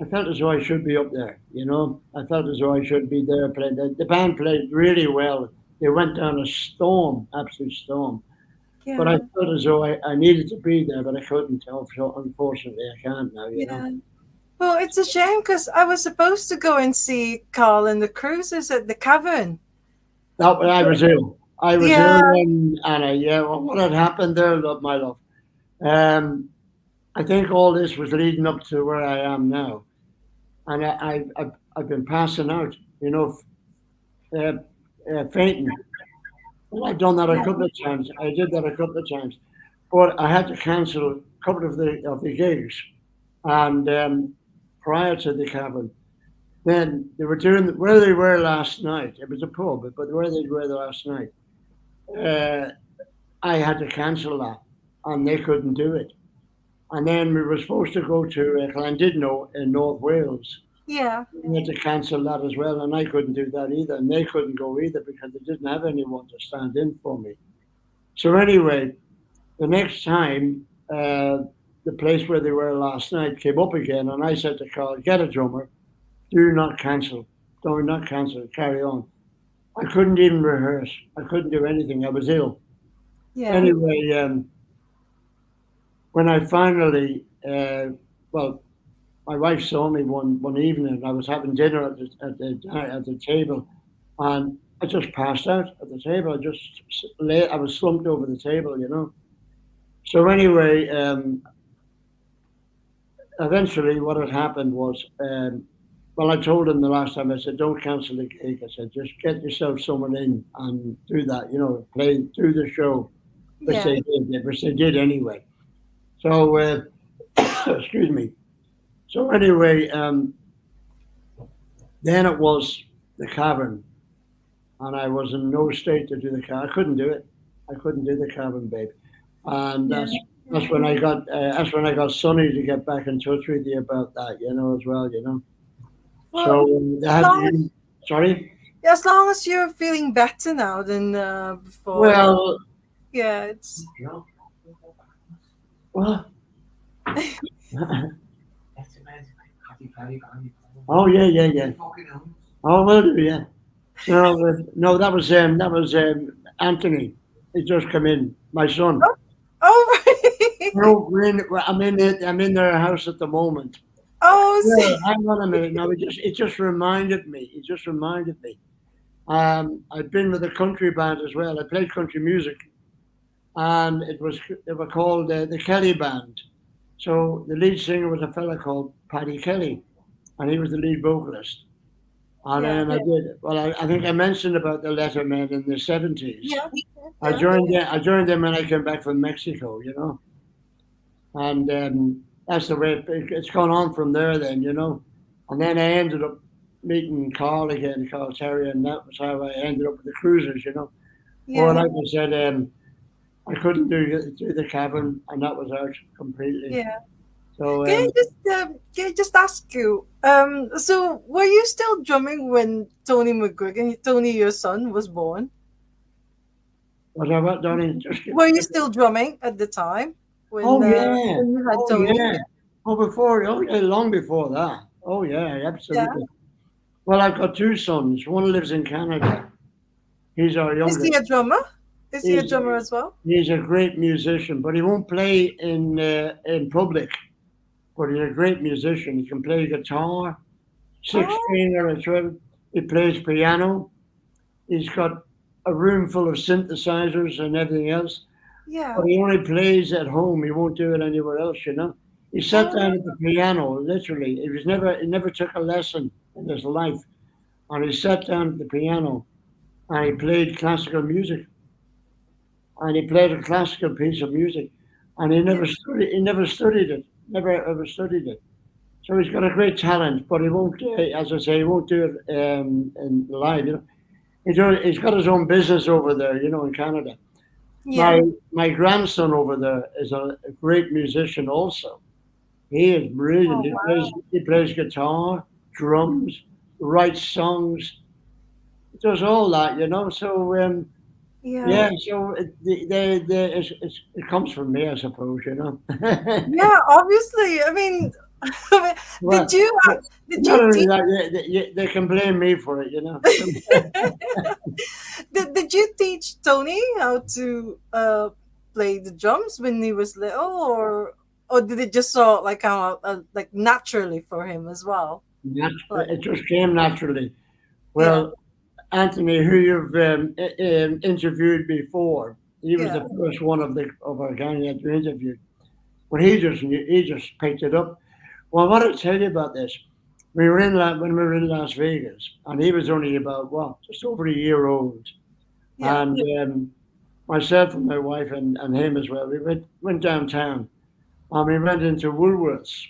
[SPEAKER 2] I felt as though I should be up there. I felt as though I should be there playing. The band played really well. They went down a storm, absolute storm. But I
[SPEAKER 1] Yeah.
[SPEAKER 2] felt as though I needed to be there, but I couldn't. So unfortunately, I can't now.
[SPEAKER 1] Yeah. Well, it's a shame because I was supposed to go and see Carl and the Cruises at the Cavern.
[SPEAKER 2] No, but I was ill. I was ill
[SPEAKER 1] Yeah.
[SPEAKER 2] then, Anna. Yeah, well, what had happened there, love, my love? Um, I think all this was leading up to where I am now, and I've been passing out, uh, fainting. Well, I've done that a couple of times. I did that a couple of times, but I had to cancel a couple of the gigs, and prior to the cavern, then they were doing where they were last night. It was a pub, but where they were last night, uh, I had to cancel that, and they couldn't do it. And then we were supposed to go to Llandudno in North Wales.
[SPEAKER 1] Yeah.
[SPEAKER 2] We had to cancel that as well, and I couldn't do that either, and they couldn't go either because they didn't have anyone to stand in for me. So anyway, the next time, the place where they were last night came up again, and I said to Karl, "Get a drummer. Do not cancel. Do not cancel. Carry on." I couldn't even rehearse. I couldn't do anything. I was ill.
[SPEAKER 1] Yeah.
[SPEAKER 2] Anyway, when I finally, well, my wife saw me one evening. I was having dinner at the table, and I just passed out at the table. I just lay. I was slumped over the table, you know. So anyway, eventually, what had happened was, well, I told him the last time. I said, "Don't cancel the gig." I said, "Just get yourself someone in and do that. You know, play do the show," which
[SPEAKER 1] Yeah.
[SPEAKER 2] they did anyway. So, excuse me. So anyway, then it was the cavern, and I was in no state to do the cavern. I couldn't do it. I couldn't do the cavern, babe. And
[SPEAKER 1] Yeah.
[SPEAKER 2] that's when I got Sonny to get back in touch with you about that, you know, as well, you know.
[SPEAKER 1] Well,
[SPEAKER 2] So they
[SPEAKER 1] as
[SPEAKER 2] had
[SPEAKER 1] long as
[SPEAKER 2] you. Sorry.
[SPEAKER 1] as long as you're feeling better now than before.
[SPEAKER 2] Well,
[SPEAKER 1] Yeah, it's
[SPEAKER 2] well. Oh yeah, yeah, yeah. Oh, will do, yeah. No, no, that was Anthony. He just come in, my son.
[SPEAKER 1] oh, oh right.
[SPEAKER 2] No, I'm in their house at the moment.
[SPEAKER 1] Oh,
[SPEAKER 2] Yeah,
[SPEAKER 1] see.
[SPEAKER 2] hang on a minute. Now it just reminded me. It just reminded me. I've been with a country band as well. I played country music, and they were called the Kelly Band. So the lead singer was a fella called Paddy Kelly, and he was the lead vocalist. And
[SPEAKER 1] Yeah.
[SPEAKER 2] then I did well. I think I mentioned about the Lettermen in the '70s.
[SPEAKER 1] Yeah.
[SPEAKER 2] I
[SPEAKER 1] Yeah.
[SPEAKER 2] joined them. I joined them when I came back from Mexico. You know, and that's the way it's gone on from there. Then you know, and then I ended up meeting Karl again, Karl Terry, and that was how I ended up with the Cruisers. You know, or
[SPEAKER 1] Yeah.
[SPEAKER 2] like I said, I couldn't do the cabin, and that was out completely.
[SPEAKER 1] Yeah.
[SPEAKER 2] So
[SPEAKER 1] Can I just ask you? So were you still drumming when Tony McGuigan, Tony, your son, was born?
[SPEAKER 2] what, darling? Just
[SPEAKER 1] Were you still drumming at the time
[SPEAKER 2] oh yeah,
[SPEAKER 1] when you had
[SPEAKER 2] oh
[SPEAKER 1] Tony?
[SPEAKER 2] yeah, oh yeah, long before that. Oh yeah,
[SPEAKER 1] Yeah.
[SPEAKER 2] absolutely. Well, I've got two sons. One lives in Canada. He's our
[SPEAKER 1] Is he
[SPEAKER 2] youngest.
[SPEAKER 1] a drummer? Is he a
[SPEAKER 2] He's
[SPEAKER 1] drummer as well?
[SPEAKER 2] he's a great musician, but he won't play in public. But he's a great musician. He can play guitar, six
[SPEAKER 1] Oh,
[SPEAKER 2] string or a 12. He plays piano. He's got a room full of synthesizers and everything else. But
[SPEAKER 1] yeah.
[SPEAKER 2] he only plays at home. He won't do it anywhere else, you know. He sat
[SPEAKER 1] Oh,
[SPEAKER 2] down at the piano, literally. He never took a lesson in his life. And he sat down at the piano and he played classical music. And he played a classical piece of music. And
[SPEAKER 1] yeah.
[SPEAKER 2] he never studied it. Never ever studied it. So he's got a great talent, but he won't, as I say, he won't do it in live. You know, he's got his own business over there, you know, in Canada.
[SPEAKER 1] Yeah.
[SPEAKER 2] My grandson over there is a great musician also. He is brilliant.
[SPEAKER 1] Oh, wow.
[SPEAKER 2] He plays guitar, drums, writes songs, does all that, you know. So
[SPEAKER 1] Yeah.
[SPEAKER 2] yeah, so it comes from me, I suppose, you know.
[SPEAKER 1] Yeah, obviously. I mean, did
[SPEAKER 2] Well,
[SPEAKER 1] you
[SPEAKER 2] but
[SPEAKER 1] did
[SPEAKER 2] not
[SPEAKER 1] you
[SPEAKER 2] only
[SPEAKER 1] teach
[SPEAKER 2] that, they can blame me for it, you know.
[SPEAKER 1] did you teach Tony how to play the drums when he was little, or did it just sort of like come out like naturally for him as well? Like,
[SPEAKER 2] It just came naturally.
[SPEAKER 1] yeah,
[SPEAKER 2] Well, Anthony, who you've interviewed before, he was
[SPEAKER 1] yeah,
[SPEAKER 2] the first one of our gang that you interviewed. But he just picked it up. Well, what I'll tell you about this, when we were in Las Vegas, and he was only about just over a year old,
[SPEAKER 1] yeah,
[SPEAKER 2] and myself and my wife and him as well, we went downtown, and we went into Woolworths,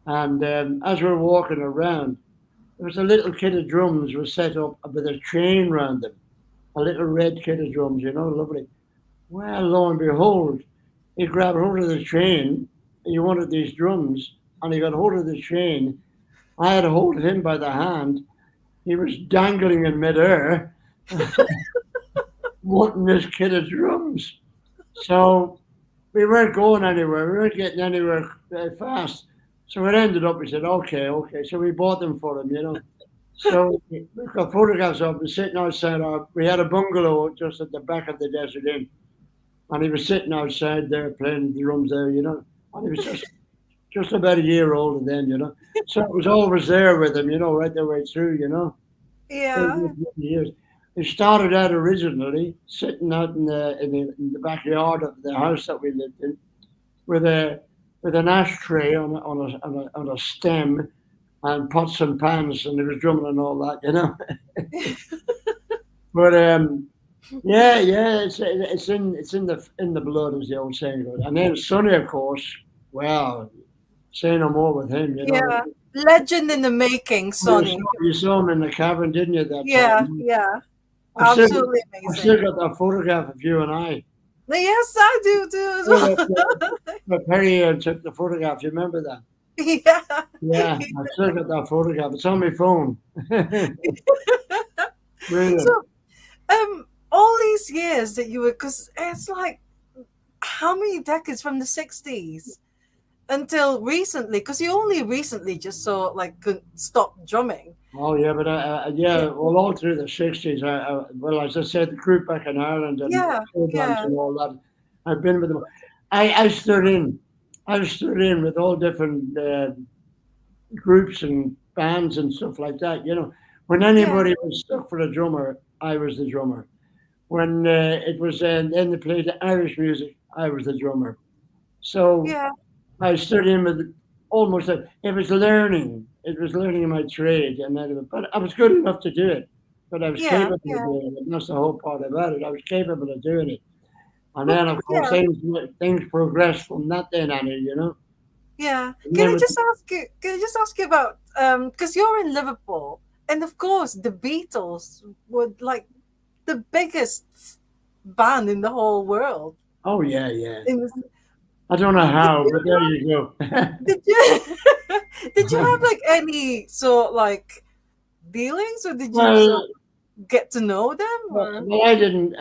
[SPEAKER 2] and as we were walking around, there was a little kit of drums was set up with a chain round them, a little red kit of drums, you know, lovely. Well, lo and behold, he grabbed hold of the chain. He wanted these drums, and he got hold of the chain, I had a hold of him by the hand. He was dangling in midair, wanting this kid of drums. So we weren't going anywhere. We weren't getting anywhere fast. So it ended up, we said, okay, okay. So we bought them for him, you know. So we got photographs of him sitting outside we had a bungalow just at the back of the Desert Inn. And he was sitting outside there playing the drums there, you know. And he was just about a year older then, you know. So it was always there with him, you know, right the way through, you know.
[SPEAKER 1] Yeah.
[SPEAKER 2] Years. He started out originally sitting out in the backyard of the house that we lived in with a with an ashtray on a stem and pots and pans, and he was drumming and all that, you know. But yeah, yeah, it's in the blood, as the old saying goes. And then Sonny, of course, well, say no more with him, you know.
[SPEAKER 1] Yeah. Legend in the making,
[SPEAKER 2] You
[SPEAKER 1] Sonny.
[SPEAKER 2] saw, you saw him in the cavern, didn't you, that
[SPEAKER 1] Yeah,
[SPEAKER 2] time?
[SPEAKER 1] yeah.
[SPEAKER 2] I've still,
[SPEAKER 1] Absolutely
[SPEAKER 2] I've still
[SPEAKER 1] amazing.
[SPEAKER 2] got that photograph of you and I.
[SPEAKER 1] Yes, I do too as
[SPEAKER 2] Yeah,
[SPEAKER 1] well.
[SPEAKER 2] but Perry took the photograph. You remember that?
[SPEAKER 1] Yeah.
[SPEAKER 2] Yeah, I've still got that photograph. It's on my phone. Brilliant.
[SPEAKER 1] So, all these years that you were, because it's like how many decades from the 60s until recently? Because you only recently just saw like could stop drumming.
[SPEAKER 2] Oh yeah, but
[SPEAKER 1] Yeah,
[SPEAKER 2] yeah, well, all through the '60s, well, as I said, the group back in Ireland and
[SPEAKER 1] yeah,
[SPEAKER 2] programs
[SPEAKER 1] yeah,
[SPEAKER 2] and all that, I've been with them. I stood in, I stood in with all different groups and bands and stuff like that. You know, when
[SPEAKER 1] yeah,
[SPEAKER 2] anybody was stuck for a drummer, I was the drummer. When it was then they played the Irish music, I was the drummer. So
[SPEAKER 1] yeah,
[SPEAKER 2] I stood in with almost like it was learning. It was learning my trade, but I was good enough to do it. But I was
[SPEAKER 1] yeah,
[SPEAKER 2] capable of
[SPEAKER 1] yeah,
[SPEAKER 2] doing it. And that's the whole part about it. I was capable of doing it. And then, of course,
[SPEAKER 1] yeah,
[SPEAKER 2] things progressed from that then on, you know.
[SPEAKER 1] yeah.
[SPEAKER 2] And
[SPEAKER 1] Can
[SPEAKER 2] then
[SPEAKER 1] I
[SPEAKER 2] with,
[SPEAKER 1] just ask you? Can I just ask you about because you're in Liverpool, and of course the Beatles were like the biggest band in the whole world.
[SPEAKER 2] oh yeah, yeah.
[SPEAKER 1] In the,
[SPEAKER 2] I don't know
[SPEAKER 1] did
[SPEAKER 2] how, but
[SPEAKER 1] you
[SPEAKER 2] there you go.
[SPEAKER 1] did you did you have like any sort like dealings, or did you sort
[SPEAKER 2] well,
[SPEAKER 1] of get to know them, or
[SPEAKER 2] well, I didn't.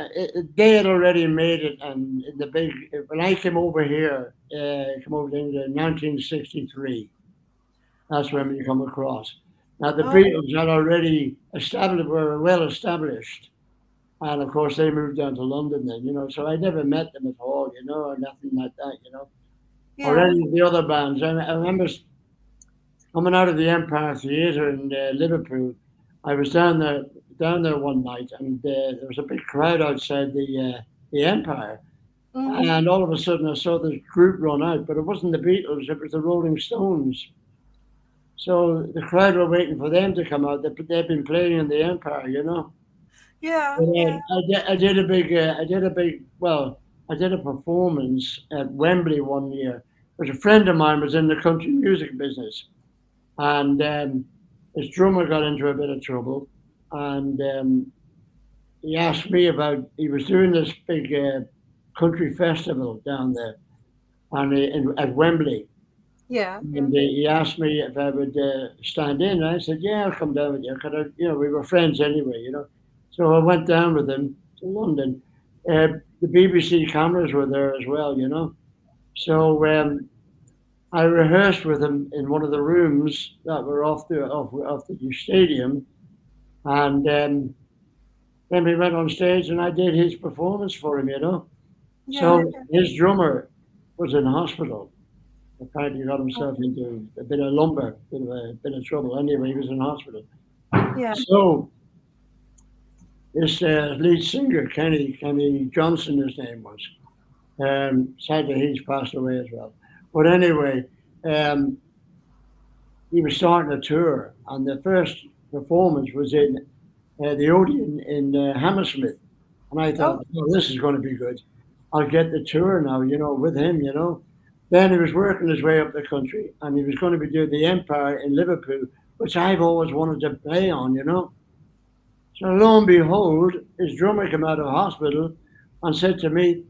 [SPEAKER 2] They had already made it, and the big when I came over here, came over to England in 1963. That's when we come across. Now the
[SPEAKER 1] oh
[SPEAKER 2] Beatles had already established, were well established, and of course they moved down to London then, you know. So I never met them at all, you know, or nothing like that, you know, or
[SPEAKER 1] yeah,
[SPEAKER 2] any of the other bands. I remember coming out of the Empire Theatre in Liverpool. I was down there one night, and there was a big crowd outside the Empire.
[SPEAKER 1] mm-hmm.
[SPEAKER 2] And all of a sudden, I saw this group run out, but it wasn't the Beatles; it was the Rolling Stones. So the crowd were waiting for them to come out. They've been playing in the Empire, you know.
[SPEAKER 1] Yeah,
[SPEAKER 2] But
[SPEAKER 1] yeah,
[SPEAKER 2] I did a performance at Wembley one year. Because a friend of mine was in the country music business, and his drummer got into a bit of trouble, and he asked me about. He was doing this big country festival down there, at Wembley,
[SPEAKER 1] yeah, yeah,
[SPEAKER 2] and he asked me if I would stand in. And I said, "Yeah, I'll come down with you." Cause we were friends anyway, you know. So I went down with him to London. The BBC cameras were there as well, you know. So I rehearsed with him in one of the rooms that were off the stadium, and then we went on stage, and I did his performance for him, you know.
[SPEAKER 1] yeah,
[SPEAKER 2] So his drummer was in hospital. Apparently, got
[SPEAKER 1] oh,
[SPEAKER 2] himself into a bit of lumber, bit of trouble. Anyway, he was in hospital.
[SPEAKER 1] yeah,
[SPEAKER 2] So this lead singer, Kenny Johnson, his name was. Sadly, he's passed away as well. But anyway, um, he was starting a tour, and the first performance was in the Odeon in Hammersmith. And I
[SPEAKER 1] oh,
[SPEAKER 2] thought, oh, this is going to be good. I'll get the tour now, you know, with him, you know. Then he was working his way up the country, and he was going to be doing the Empire in Liverpool, which I've always wanted to play on, you know. So lo and behold, his drummer came out of hospital and said to me,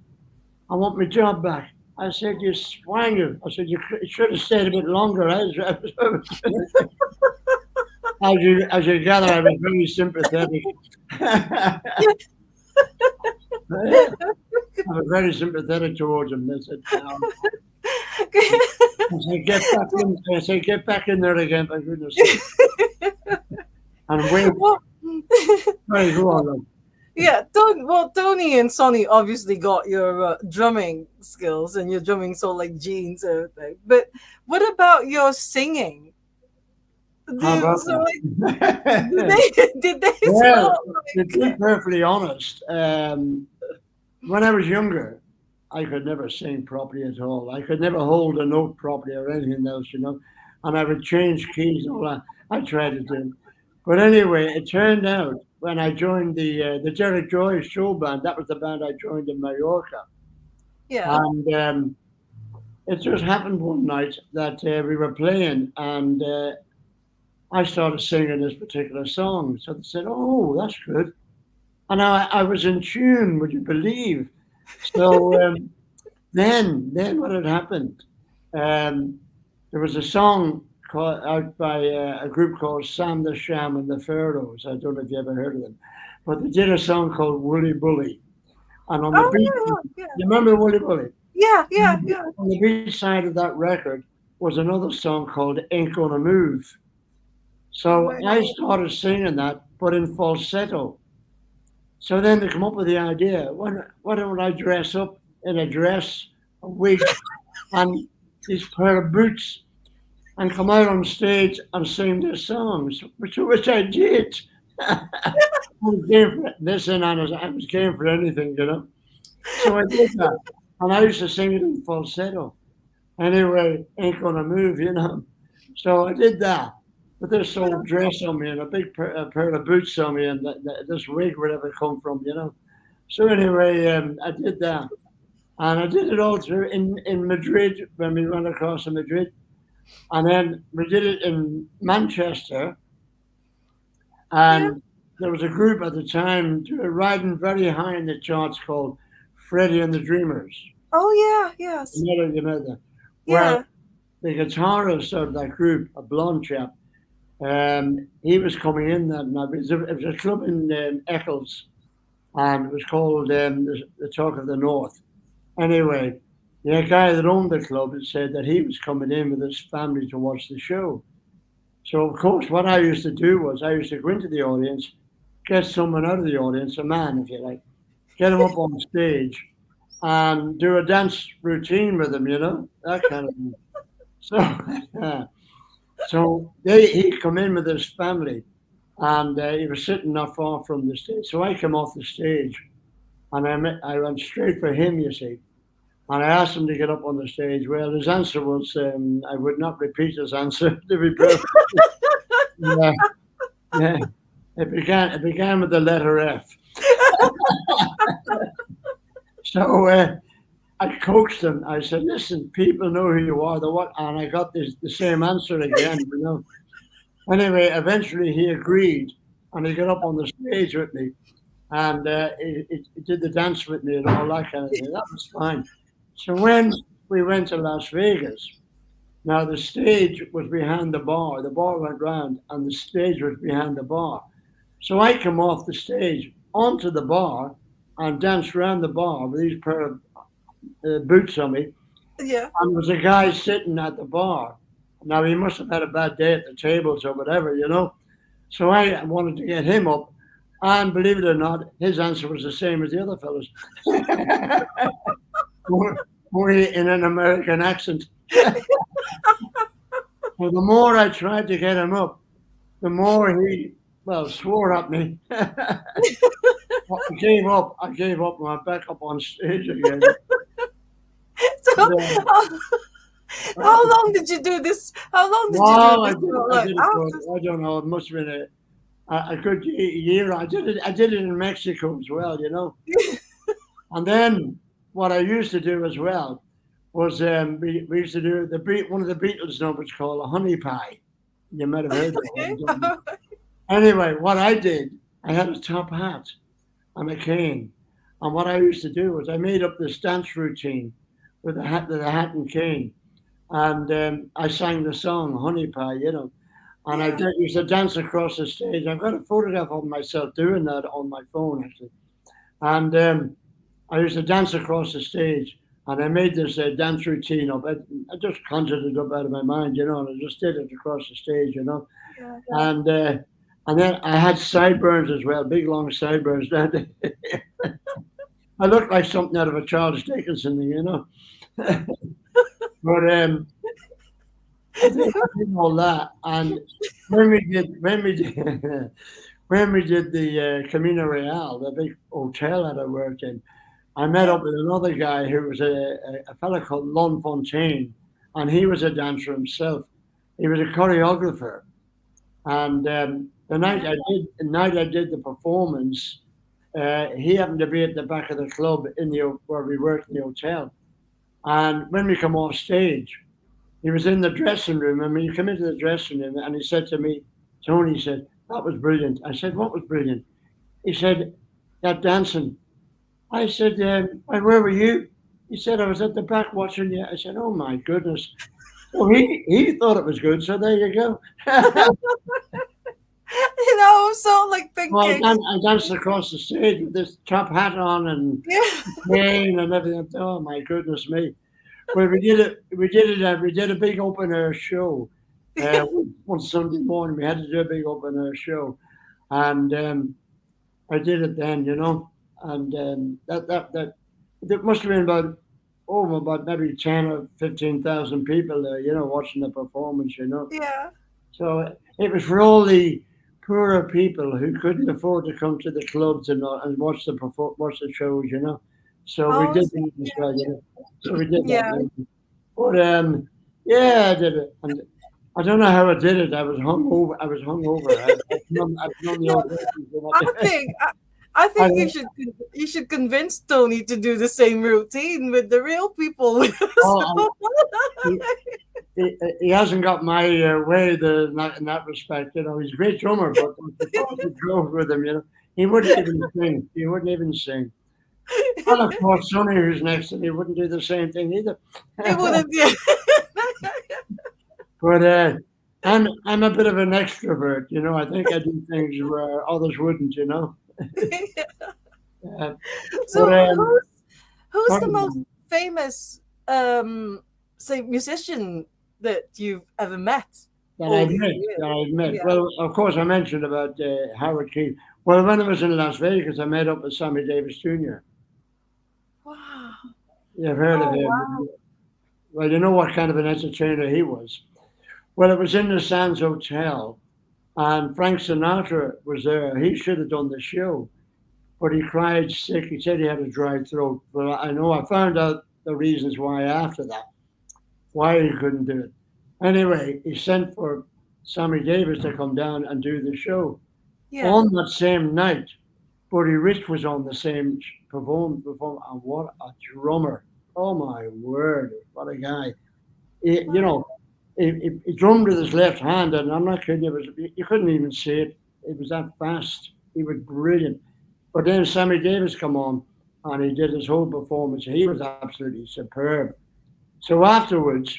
[SPEAKER 2] I want my job back. I said, you swang you. I said, you should have stayed a bit longer. As you gather, I was very sympathetic. I was very sympathetic towards him. They said, no. I said, get back in. I said, get back in there again, for goodness sake. And wait,
[SPEAKER 1] Well,
[SPEAKER 2] sorry, go on. Then.
[SPEAKER 1] yeah, Tony and Sonny obviously got your drumming skills and your drumming soul like genes and everything. But what about your singing?
[SPEAKER 2] How about
[SPEAKER 1] So like, did
[SPEAKER 2] that?
[SPEAKER 1] they
[SPEAKER 2] Well,
[SPEAKER 1] sound
[SPEAKER 2] to be
[SPEAKER 1] like?
[SPEAKER 2] perfectly honest, when I was younger, I could never sing properly at all. I could never hold a note properly or anything else. And I would change keys and all that. I tried to do. But anyway, it turned out when I joined the Derek Joy show band, that was the band I joined in Mallorca.
[SPEAKER 1] Yeah,
[SPEAKER 2] And it just happened one night that we were playing and I started singing this particular song. So they said, "Oh, that's good." And I was in tune, would you believe? So then what had happened? Um, there was a song out by a group called Sam the Sham and the Pharaohs. I don't know if you ever heard of them, but they did a song called Woolly Bully. And on the
[SPEAKER 1] oh
[SPEAKER 2] beat,
[SPEAKER 1] yeah,
[SPEAKER 2] you remember Woolly Bully?
[SPEAKER 1] yeah, yeah, yeah,
[SPEAKER 2] On the beat side of that record was another song called Ain't Gonna Move. So
[SPEAKER 1] yeah.
[SPEAKER 2] I started singing that, but in falsetto. So then they come up with the idea, why don't I dress up in a dress, a wig, and these pair of boots and come out on stage and sing their songs, which I did. I was game for listen, I was game for anything. So I did that. And I used to sing it in falsetto. Anyway, ain't gonna move. So I did that. But this old dress on me and a pair of boots on me and this wig, wherever it come from. So anyway, I did that. And I did it all through in Madrid when we went across to Madrid. And then we did it in Manchester.
[SPEAKER 1] Yeah.
[SPEAKER 2] And there was a group at the time riding very high in the charts called Freddie and the Dreamers.
[SPEAKER 1] Oh yeah, yes,
[SPEAKER 2] You know that. Well,
[SPEAKER 1] yeah,
[SPEAKER 2] the guitarist of that group, a blonde chap, he was coming in that night. It was a club in Eccles, and it was called the Talk of the North. Anyway, the guy that owned the club had said that he was coming in with his family to watch the show. So, of course, what I used to do was I used to go into the audience, get someone out of the audience, a man, if you like, get him up on stage and do a dance routine with him, that kind of thing. So, so he'd come in with his family and he was sitting not far from the stage. So I came off the stage and I went straight for him, you see. And I asked him to get up on the stage. Well, his answer was, I would not repeat his answer to be perfect. Yeah, yeah. It began with the letter F. So I coaxed him. I said, "Listen, people know who you are. The what?" And I got the same answer again. Anyway, eventually he agreed, and he got up on the stage with me, and he did the dance with me and all that kind of thing. That was fine. So when we went to Las Vegas, now the stage was behind the bar. The bar went round, and the stage was behind the bar. So I come off the stage onto the bar and danced around the bar with these pair of boots on me.
[SPEAKER 1] yeah.
[SPEAKER 2] And there was a guy sitting at the bar. Now he must have had a bad day at the tables or whatever. So I wanted to get him up, and believe it or not, his answer was the same as the other fellows, only in an American accent. Well, the more I tried to get him up, the more he, well, swore at me. I gave up. I gave up and went back up on stage again.
[SPEAKER 1] So,
[SPEAKER 2] Yeah.
[SPEAKER 1] how long did you do this? How long did you do
[SPEAKER 2] Wow, I
[SPEAKER 1] this
[SPEAKER 2] did.
[SPEAKER 1] for?
[SPEAKER 2] I
[SPEAKER 1] Like
[SPEAKER 2] did it for.
[SPEAKER 1] after?
[SPEAKER 2] I don't know. It must have been a good year. I did it. I did it in Mexico as well. And then what I used to do as well was we used to do one of the Beatles numbers called a honey pie. You might have heard that
[SPEAKER 1] Okay.
[SPEAKER 2] one. Anyway, what I did, I had a top hat and a cane, and what I used to do was I made up this dance routine with a hat and cane, and I sang the song "Honey Pie," and
[SPEAKER 1] Yeah.
[SPEAKER 2] used to dance across the stage. I've got a photograph of myself doing that on my phone actually, and I used to dance across the stage, and I made this dance routine up. I just conjured it up out of my mind, and I just did it across the stage,
[SPEAKER 1] Yeah.
[SPEAKER 2] and and then I had sideburns as well, big long sideburns. I looked like something out of a Charles Dickinson thing. But I did all that, and when we did when we did the Camino Real, the big hotel that I worked in, I met
[SPEAKER 1] Yeah.
[SPEAKER 2] up with another guy who was a fellow called Lon Fontaine, and he was a dancer himself. He was a choreographer, and the night I did the performance, he happened to be at the back of the club where we worked in the hotel. And when we come off stage, he was in the dressing room. I mean, he came into the dressing room and he said to me, Tony, he said, that was brilliant. I said, what was brilliant? He said, that dancing. I said, where were you? He said, I was at the back watching you. I said, oh my goodness. So he thought it was good. So there you go.
[SPEAKER 1] So like
[SPEAKER 2] Well,
[SPEAKER 1] thinking,
[SPEAKER 2] I danced across the stage with this top hat on and
[SPEAKER 1] yeah.
[SPEAKER 2] cane and everything. Oh my goodness me! Well, we did it. We did it. We did a big open air show. Uh, one Sunday morning, we had to do a big open air show, and I did it then, and that there must have been about maybe 10 or 15,000 people there, watching the performance,
[SPEAKER 1] Yeah.
[SPEAKER 2] So it was for all the poorer people who couldn't afford to come to the clubs and watch the shows, So we
[SPEAKER 1] Oh,
[SPEAKER 2] did
[SPEAKER 1] see,
[SPEAKER 2] that as well, So we did that.
[SPEAKER 1] yeah.
[SPEAKER 2] But yeah, I did it, and I don't know how I did it. I was hungover. I was hungover. I've known the
[SPEAKER 1] No,
[SPEAKER 2] old ladies.
[SPEAKER 1] I think I, I
[SPEAKER 2] I
[SPEAKER 1] think you should convince Tony to do the same routine with the real people.
[SPEAKER 2] oh,
[SPEAKER 1] So-
[SPEAKER 2] he, he hasn't got my way in that respect. He's a great drummer, but the thought he drove with him, he wouldn't even sing. He wouldn't even sing. Well, of course, Sonny, who's next to me, wouldn't do the same thing either.
[SPEAKER 1] He wouldn't. Yeah.
[SPEAKER 2] But I'm a bit of an extrovert. I think I do things where others wouldn't. Uh, but
[SPEAKER 1] So who's the
[SPEAKER 2] sorry,
[SPEAKER 1] most famous say musician that you've ever met all these years?
[SPEAKER 2] that I admit.
[SPEAKER 1] Yeah.
[SPEAKER 2] Well, of course, I mentioned about Howard Keith. Well, when I was in Las Vegas, I met up with Sammy Davis Jr.
[SPEAKER 1] Wow.
[SPEAKER 2] You've heard of
[SPEAKER 1] Oh
[SPEAKER 2] him.
[SPEAKER 1] wow.
[SPEAKER 2] Well, you know what kind of an entertainer he was. Well, it was in the Sands Hotel, and Frank Sinatra was there. He should have done the show, but he cried sick. He said he had a dry throat. But I know I found out the reasons why after that, why he couldn't do it. Anyway, he sent for Sammy Davis to come down and do the show
[SPEAKER 1] Yeah.
[SPEAKER 2] on that same night. Buddy Rich was on the same and what a drummer! Oh my word, what a guy! He, you
[SPEAKER 1] Wow.
[SPEAKER 2] know, he drummed with his left hand, and I'm not kidding you couldn't even see it. It was that fast. He was brilliant. But then Sammy Davis come on, and he did his whole performance. He was absolutely superb. So afterwards,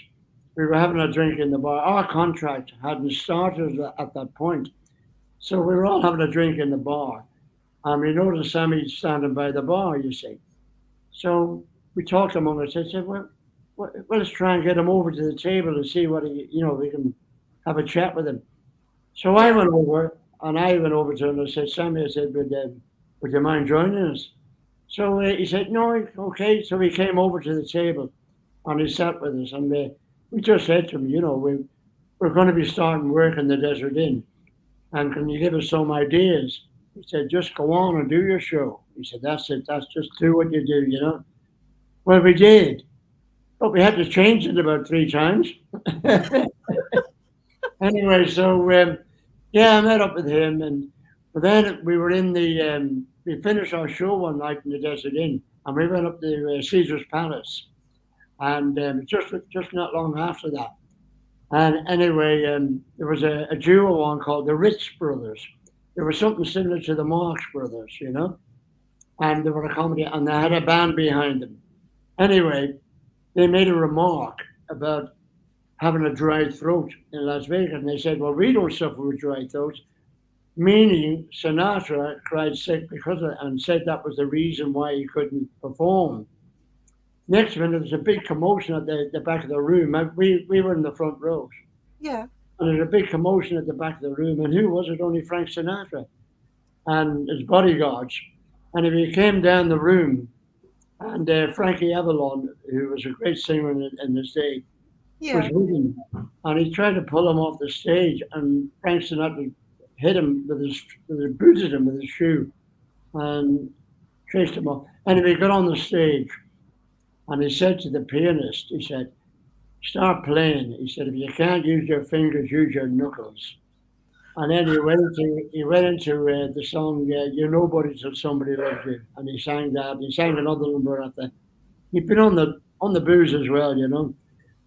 [SPEAKER 2] we were having a drink in the bar. Our contract hadn't started at that point, so we were all having a drink in the bar, and we noticed Sammy standing by the bar. You see, so we talked among us. I said, well, let's try and get him over to the table and see what we can have a chat with him. So I
[SPEAKER 1] Yeah.
[SPEAKER 2] went over and I went over to him and I said, Sammy, I said, would you mind joining us? So he said, no, okay. So he came over to the table and he sat with us and we just said to him, we're going to be starting work in the Desert Inn and can you give us some ideas? He said, just go on and do your show. He said, that's it. That's just do what you do. Well, we did. But we had to change it about 3 times. Anyway, so yeah, I met up with him, and but then we were in we finished our show one night in the Desert Inn, and we went up to Caesar's Palace, and just not long after that. And anyway, there was a duo on called the Ritz Brothers. There was something similar to the Marx Brothers, and they were a comedy, and they had a band behind them. Anyway, they made a remark about having a dry throat in Las Vegas, and they said, "Well, we don't suffer with dry throats," meaning Sinatra cried sick because of it and said that was the reason why he couldn't perform. Next minute, there was a big commotion at the back of the room. We were in the front rows,
[SPEAKER 1] Yeah.
[SPEAKER 2] and there was a big commotion at the back of the room. And who was it? Only Frank Sinatra and his bodyguards. And he came down the room, and Frankie Avalon, who was a great singer in his day, was
[SPEAKER 1] Yeah.
[SPEAKER 2] with him. And he tried to pull him off the stage, and Frank Sinatra hit him booted him with his shoe and chased him off. Anyway, he got on the stage, and he said to the pianist, he said, "Start playing." He said, "If you can't use your fingers, use your knuckles." And then he went into the song "You're Nobody Till Somebody Loves You," and he sang that. He sang another number at the. He'd been on the booze as well, you know.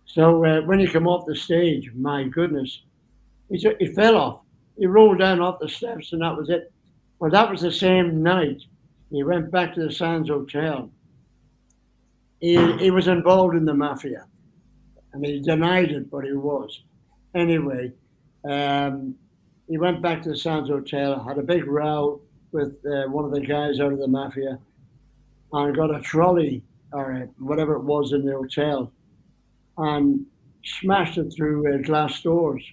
[SPEAKER 2] So when he came off the stage, my goodness, he fell off. He rolled down off the steps, and that was it. Well, that was the same night. He went back to the Sands Hotel. He was involved in the mafia. I mean, he denied it, but he was. Anyway, um, he went back to the Sands Hotel, had a big row with one of the guys out of the mafia, and got a trolley or whatever it was in the hotel and smashed it through glass doors.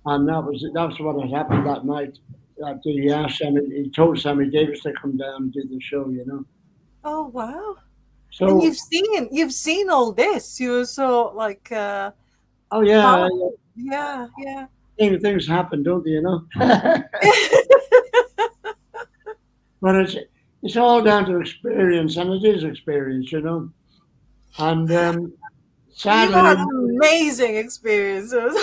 [SPEAKER 2] And that's what had happened that night. That he told Sammy Davis to come down and do the show, you know.
[SPEAKER 1] Oh wow. And
[SPEAKER 2] So,
[SPEAKER 1] you've seen all this. You're so like
[SPEAKER 2] oh yeah,
[SPEAKER 1] powerful. Yeah, yeah.
[SPEAKER 2] things happen, don't they, you know? But it's all down to experience, and it is experience, you know. And
[SPEAKER 1] You've
[SPEAKER 2] sadly,
[SPEAKER 1] had amazing experiences.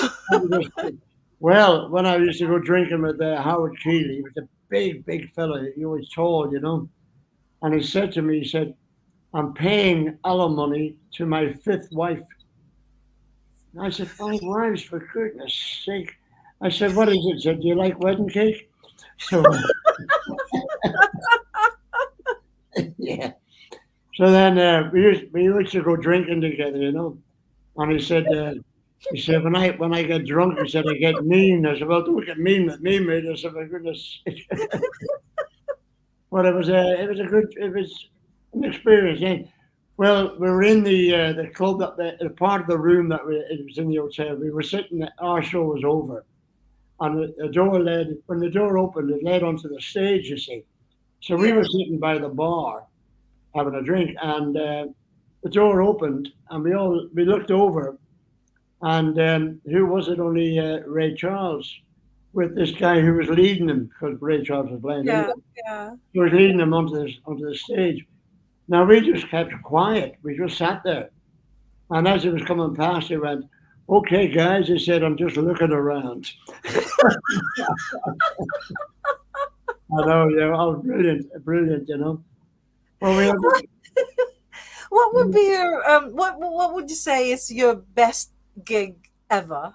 [SPEAKER 2] well, when I used to go drinking with Howard Keeley, he was a big fella. He was tall, you know. And he said to me, he said, "I'm paying alimony to my fifth wife." And I said, "Five wives, for goodness sake." I said, "What is it?" He said, "Do you like wedding cake?" So, yeah. So then we used to go drinking together, you know. And he said, when I get drunk, he said, "I get mean." I said, "Well, don't get mean with me, mate." I said, "My goodness." But it was an experience. Eh? Well, we were in the club, the part of the room it was in the hotel. We were sitting. Our show was over, and when the door opened, it led onto the stage. You see, so we
[SPEAKER 1] Yeah,
[SPEAKER 2] were sitting by the bar having a drink, and the door opened, and we looked over, and who was it? Only Ray Charles with this guy who was leading him because Ray Charles was blind
[SPEAKER 1] yeah,
[SPEAKER 2] anyway.
[SPEAKER 1] yeah.
[SPEAKER 2] He was leading him onto the stage. Now we just kept quiet. We just sat there. And as he was coming past, he went, "Okay, guys," he said, "I'm just looking around." I know, yeah, oh, brilliant, brilliant, you know. Well, we had,
[SPEAKER 1] What would be your what would you say is your best gig ever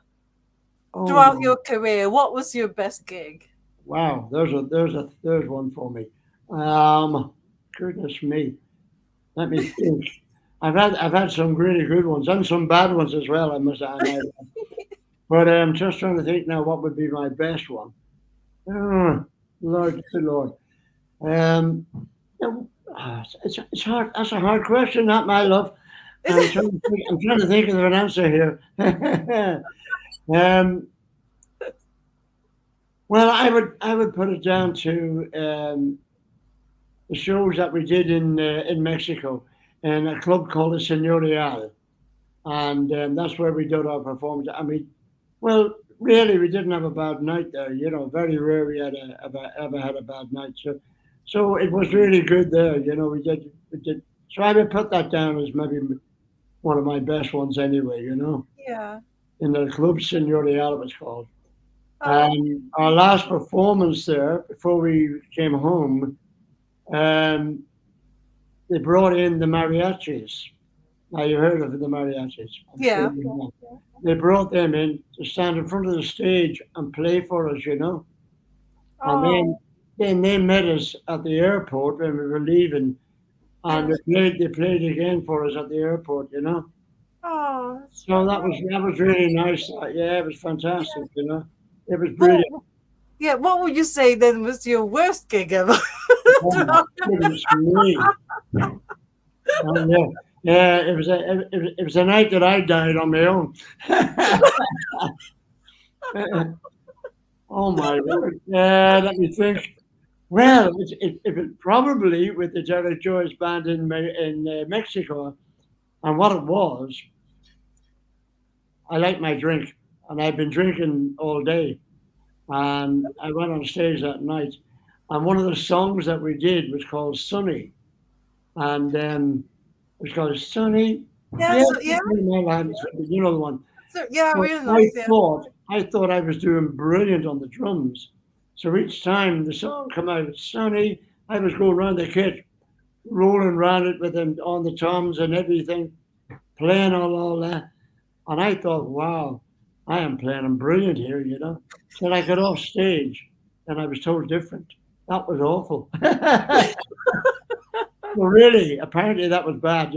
[SPEAKER 2] oh
[SPEAKER 1] throughout
[SPEAKER 2] my,
[SPEAKER 1] your career? What was your best gig?
[SPEAKER 2] wow, there's one for me. Um, Goodness me, let me think. I've had some really good ones and some bad ones as well. I might add. But I'm just trying to think now what would be my best one. Oh, Lord, good Lord. Um, no, it's hard. That's a hard question, not my love. I'm trying to think of an answer here. um, well, I would put it down to the shows that we did in Mexico in a club called the Señorial, and that's where we did our performance. I mean, well, really, we didn't have a bad night there. You know, very rare we ever had a bad night. So it was really good there. You know, we did. So I would put that down as maybe one of my best ones anyway. You know,
[SPEAKER 1] Yeah.
[SPEAKER 2] in the Club Señorial it was called.
[SPEAKER 1] Oh,
[SPEAKER 2] Our last performance there before we came home, um, they brought in the mariachis. Now you heard of the mariachis? I'm sure
[SPEAKER 1] yeah.
[SPEAKER 2] you have. They brought them in to stand in front of the stage and play for us, you know. And then
[SPEAKER 1] Oh,
[SPEAKER 2] then they met us at the airport when we were leaving, and
[SPEAKER 1] Yeah.
[SPEAKER 2] they played again for us at the airport.
[SPEAKER 1] Oh, that's
[SPEAKER 2] So
[SPEAKER 1] right.
[SPEAKER 2] that was really nice. Yeah, it was fantastic. It was
[SPEAKER 1] What?
[SPEAKER 2] brilliant.
[SPEAKER 1] Yeah. What would you say then was your worst gig ever?
[SPEAKER 2] Oh my goodness me! Oh, yeah, yeah. It was a night that I died on my own. Oh my word! Let me think. Well, it was probably with the Derek Joyce band in Mexico, and what it was, I like my drink, and I'd been drinking all day, and I went on stage that night, and one of the songs that we did was called Sunny, and it was called Sunny.
[SPEAKER 1] Yeah.
[SPEAKER 2] Yes,
[SPEAKER 1] So yeah.
[SPEAKER 2] my life is, you know the one.
[SPEAKER 1] So yeah.
[SPEAKER 2] So
[SPEAKER 1] Really
[SPEAKER 2] I
[SPEAKER 1] nice. Yeah.
[SPEAKER 2] thought I thought I was doing brilliant on the drums. So each time the song come out, Sunny, I was going around the kit, rolling around it with them on the toms and everything, playing all that. And I thought, wow, I am playing brilliant here. So I got off stage and I was told different. That was awful. Well, really, apparently that was bad.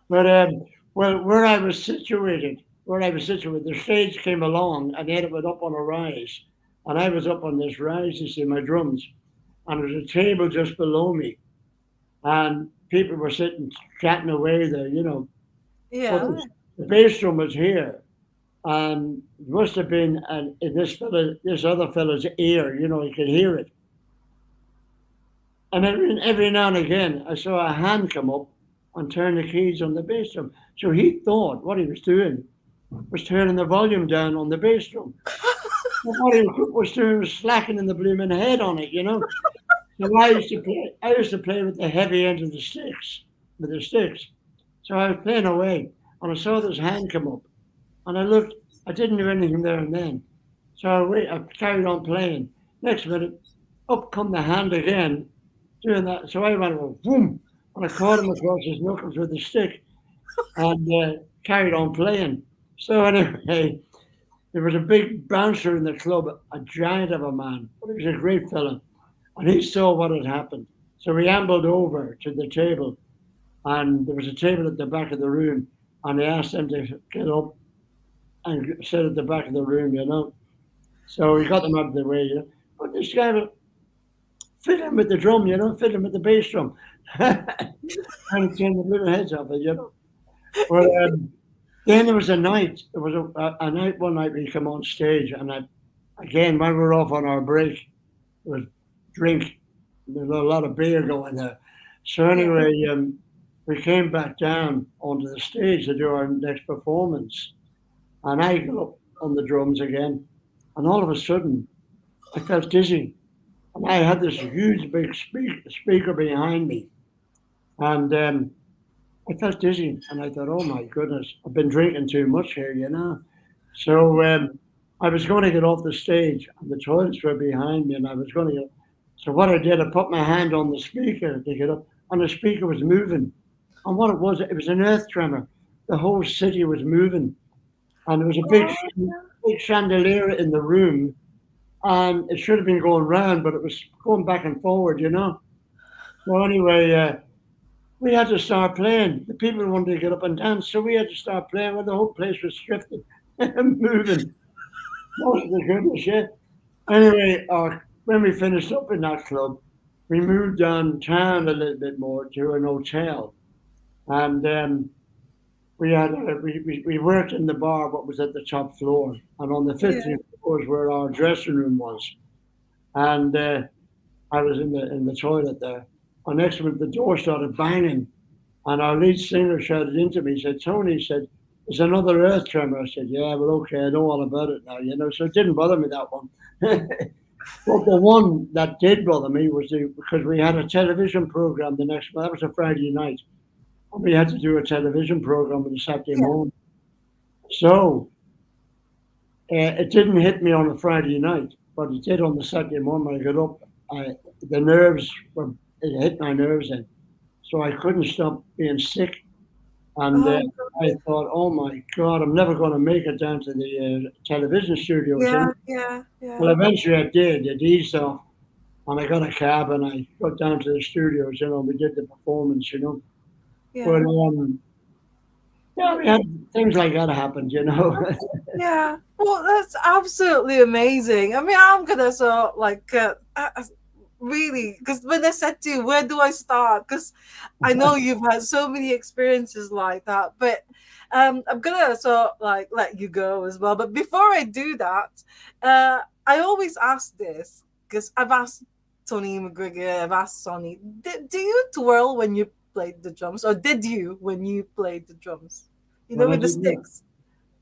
[SPEAKER 2] But well, where I was situated, the stage came along and then it went up on a rise, and I was up on this rise, you see, my drums, and there was a table just below me, and people were sitting chatting away there. But
[SPEAKER 1] Yeah.
[SPEAKER 2] the bass drum was here, and it must have been in this other fella's ear. He could hear it, and every now and again, I saw a hand come up and turn the keys on the bass drum. So he thought what he was doing was turning the volume down on the bass drum. But what he was doing was slackening the blooming head on it. So I used to play with the heavy end of the sticks, with the sticks. So I was playing away, and I saw this hand come up, and I looked. I didn't do anything there and then. So I carried on playing. Next minute, up come the hand again, doing that. So I went, well, boom, and I caught him across his knuckles with the stick, and carried on playing. So anyway, there was a big bouncer in the club, a giant of a man, but he was a great fella, and he saw what had happened. So he ambled over to the table, and there was a table at the back of the room, and he asked them to get up and sit at the back of the room. So he got them out of the way. But this guy was fiddling with the drum, fiddling with the bass drum, trying to turn the little heads off it. But then there was a night. There was a night. One night we come on stage, and again when we were off on our break, there was drink. There was a lot of beer going there. So
[SPEAKER 1] Yeah.
[SPEAKER 2] anyway, we came back down onto the stage to do our next performance, and I got up on the drums again, and all of a sudden I felt dizzy, and I had this huge big speaker behind me, and I felt dizzy, and I thought, oh my goodness, I've been drinking too much here. So I was going to get off the stage, and the toilets were behind me, and I was going to get. So what I did, I put my hand on the speaker to get up, and the speaker was moving. And what it was an earth tremor. The whole city was moving, and there was a
[SPEAKER 1] Oh,
[SPEAKER 2] big chandelier in the room, and it should have been going round, but it was going back and forward. So anyway, we had to start playing. The people wanted to get up and dance, so we had to start playing. Well, the whole place was shifting and moving. Most of the goodness, yeah. Anyway, when we finished up in that club, we moved downtown a little bit more to an hotel, and we worked in the bar, what was at the top floor, and on the
[SPEAKER 1] yeah.
[SPEAKER 2] 15th floor is where our dressing room was, and I was in the toilet there. And next minute the door started banging, and our lead singer shouted into me. He said, "Tony," he said, "there's another earth tremor." I said, "Yeah, well, okay, I know all about it now." So it didn't bother me, that one. But the one that did bother me was because we had a television program the next. That was a Friday night, and we had to do a television program on a Saturday
[SPEAKER 1] Yeah.
[SPEAKER 2] morning. So it didn't hit me on a Friday night, but it did on the Saturday morning when I got up. The nerves were it hit my nerves then, so I couldn't stop being sick. And
[SPEAKER 1] Oh,
[SPEAKER 2] I thought, oh my God, I'm never going to make it down to the television studios.
[SPEAKER 1] yeah. Yeah.
[SPEAKER 2] Well,
[SPEAKER 1] Yeah.
[SPEAKER 2] eventually I did. It eased off. and I got a cab and I got down to the studios. We did the performance. But
[SPEAKER 1] Yeah.
[SPEAKER 2] yeah, we had things like that happened.
[SPEAKER 1] Yeah. Well, that's absolutely amazing. I mean, I'm gonna so like really, because when I said to you, where do I start? Because I know you've had so many experiences like that, but I'm gonna so like let you go as well. But before I do that, I always ask this because I've asked Tony McGuigan, I've asked Sonny, do you twirl when you played the drums, or did you when you played the drums? You know,
[SPEAKER 2] when I
[SPEAKER 1] with the
[SPEAKER 2] did
[SPEAKER 1] sticks.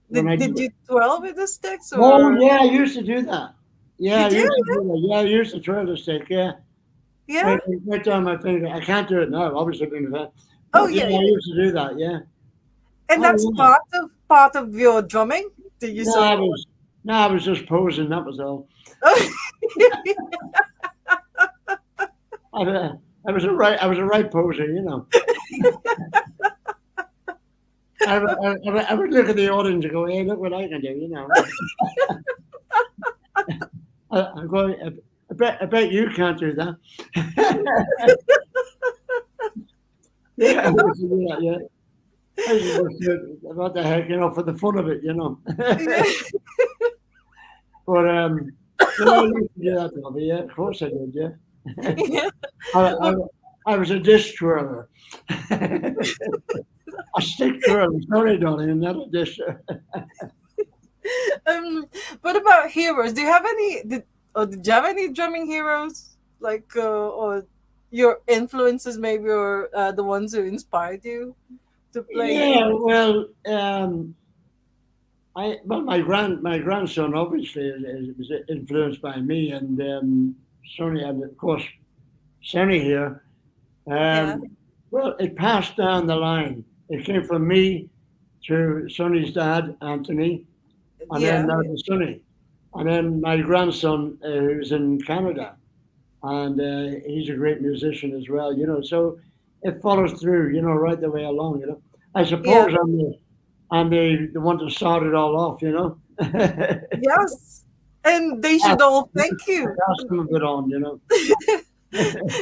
[SPEAKER 2] when I did
[SPEAKER 1] Did you twirl with the sticks
[SPEAKER 2] Oh
[SPEAKER 1] or
[SPEAKER 2] yeah, I used to do that. Yeah,
[SPEAKER 1] you
[SPEAKER 2] I
[SPEAKER 1] do?
[SPEAKER 2] used to do that. Yeah, I used to twirl the stick. Yeah,
[SPEAKER 1] Yeah.
[SPEAKER 2] right down my finger. I can't do it now. Obviously, being fat.
[SPEAKER 1] Oh
[SPEAKER 2] But yeah,
[SPEAKER 1] yeah,
[SPEAKER 2] I
[SPEAKER 1] yeah.
[SPEAKER 2] used to do that. Yeah.
[SPEAKER 1] And
[SPEAKER 2] Oh
[SPEAKER 1] that's
[SPEAKER 2] yeah.
[SPEAKER 1] part of your drumming. Did you
[SPEAKER 2] No, I
[SPEAKER 1] so?
[SPEAKER 2] was no, I was just posing. That was all. I was a right poser. I would look at the audience and go, "Hey, look what I can do." I go, I bet you can't do that. Yeah, I used to do that. Yeah, I used to just do it. What the heck, for the fun of it.
[SPEAKER 1] Yeah.
[SPEAKER 2] But yeah, I used to do that, Bobby. Yeah, of course I did. Yeah,
[SPEAKER 1] Yeah.
[SPEAKER 2] I, I,
[SPEAKER 1] Well,
[SPEAKER 2] I was a disc twirler, a stick twirler. Sorry, darling, not a disc.
[SPEAKER 1] um, what about heroes? Do you have any? Did you have any drumming heroes? Like, or your influences, maybe, or the ones who inspired you to play
[SPEAKER 2] Yeah,
[SPEAKER 1] drums?
[SPEAKER 2] well, my grandson obviously was influenced by me and Sonny, and of course Sonny here.
[SPEAKER 1] Yeah.
[SPEAKER 2] Um, well, it passed down the line. It came from me to Sonny's dad, Anthony, and then
[SPEAKER 1] Yeah.
[SPEAKER 2] now to Sonny, and then my grandson who's in Canada, and he's a great musician as well. So it follows through, right the way along. I
[SPEAKER 1] Yeah.
[SPEAKER 2] suppose I'm the one to start it all off.
[SPEAKER 1] Yes. And they
[SPEAKER 2] Pass
[SPEAKER 1] should all thank you.
[SPEAKER 2] pass them a bit on.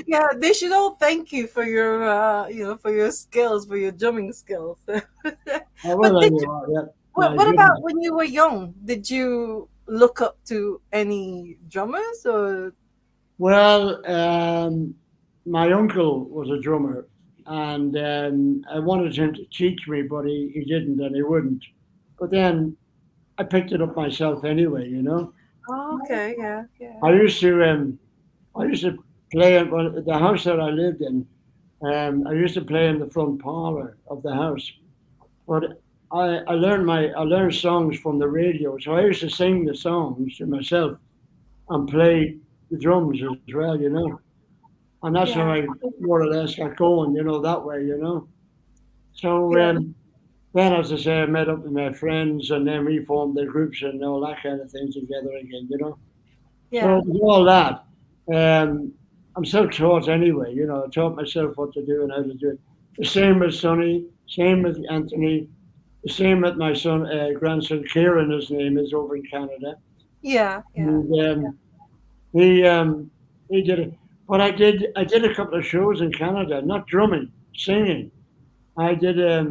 [SPEAKER 1] Yeah, they should all thank you for your for your skills, for your drumming skills.
[SPEAKER 2] Oh, well,
[SPEAKER 1] But
[SPEAKER 2] there
[SPEAKER 1] did
[SPEAKER 2] you
[SPEAKER 1] you
[SPEAKER 2] are. Yeah, my
[SPEAKER 1] what
[SPEAKER 2] goodness.
[SPEAKER 1] about when you were young? Did you look up to any drummers or
[SPEAKER 2] Well, my uncle was a drummer, and I wanted him to teach me, but he didn't, and he wouldn't. But then I picked it up myself anyway.
[SPEAKER 1] Oh, okay, yeah, yeah.
[SPEAKER 2] I used to um, I used to play in the house that I lived in. I used to play in the front parlor of the house, but I learned songs from the radio, so I used to sing the songs to myself and play the drums as well. And that's how I
[SPEAKER 1] Yeah.
[SPEAKER 2] more or less got going, that way. So
[SPEAKER 1] Yeah.
[SPEAKER 2] then, as I say, I met up with my friends, and then we formed the groups and all that kind of thing together again. So
[SPEAKER 1] Yeah.
[SPEAKER 2] with all that, I'm self-taught anyway. I taught myself what to do and how to do it. The same with Sonny, same with Anthony, the same with my son, grandson Kieran. His name is over in Canada,
[SPEAKER 1] Yeah. Yeah.
[SPEAKER 2] and he he did it. But I did a couple of shows in Canada, not drumming, singing. I did a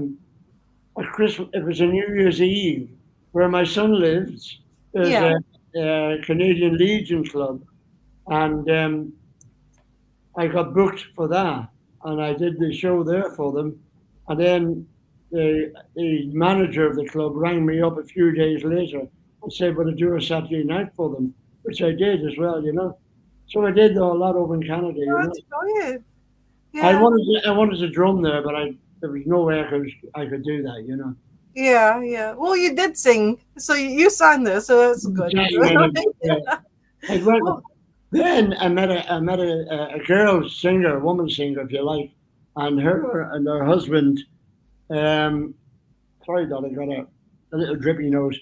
[SPEAKER 2] Christmas. It was a New Year's Eve where my son lives. There's
[SPEAKER 1] Yeah.
[SPEAKER 2] a Canadian Legion Club, and I got booked for that, and I did the show there for them. And then the manager of the club rang me up a few days later and said, "Would I do a Saturday night for them?" Which I did as well. So I did a lot over in Canada.
[SPEAKER 1] Oh, that's brilliant.
[SPEAKER 2] I
[SPEAKER 1] Yeah.
[SPEAKER 2] wanted to, I wanted to drum there, but there was no way I could do that.
[SPEAKER 1] Yeah. Yeah. Well, you did sing, so you sang there, so that's good.
[SPEAKER 2] Sang and I went.
[SPEAKER 1] Well,
[SPEAKER 2] Then I met a girl singer, a woman singer, if you like, and her husband. Um, sorry, darling, got a little drippy nose.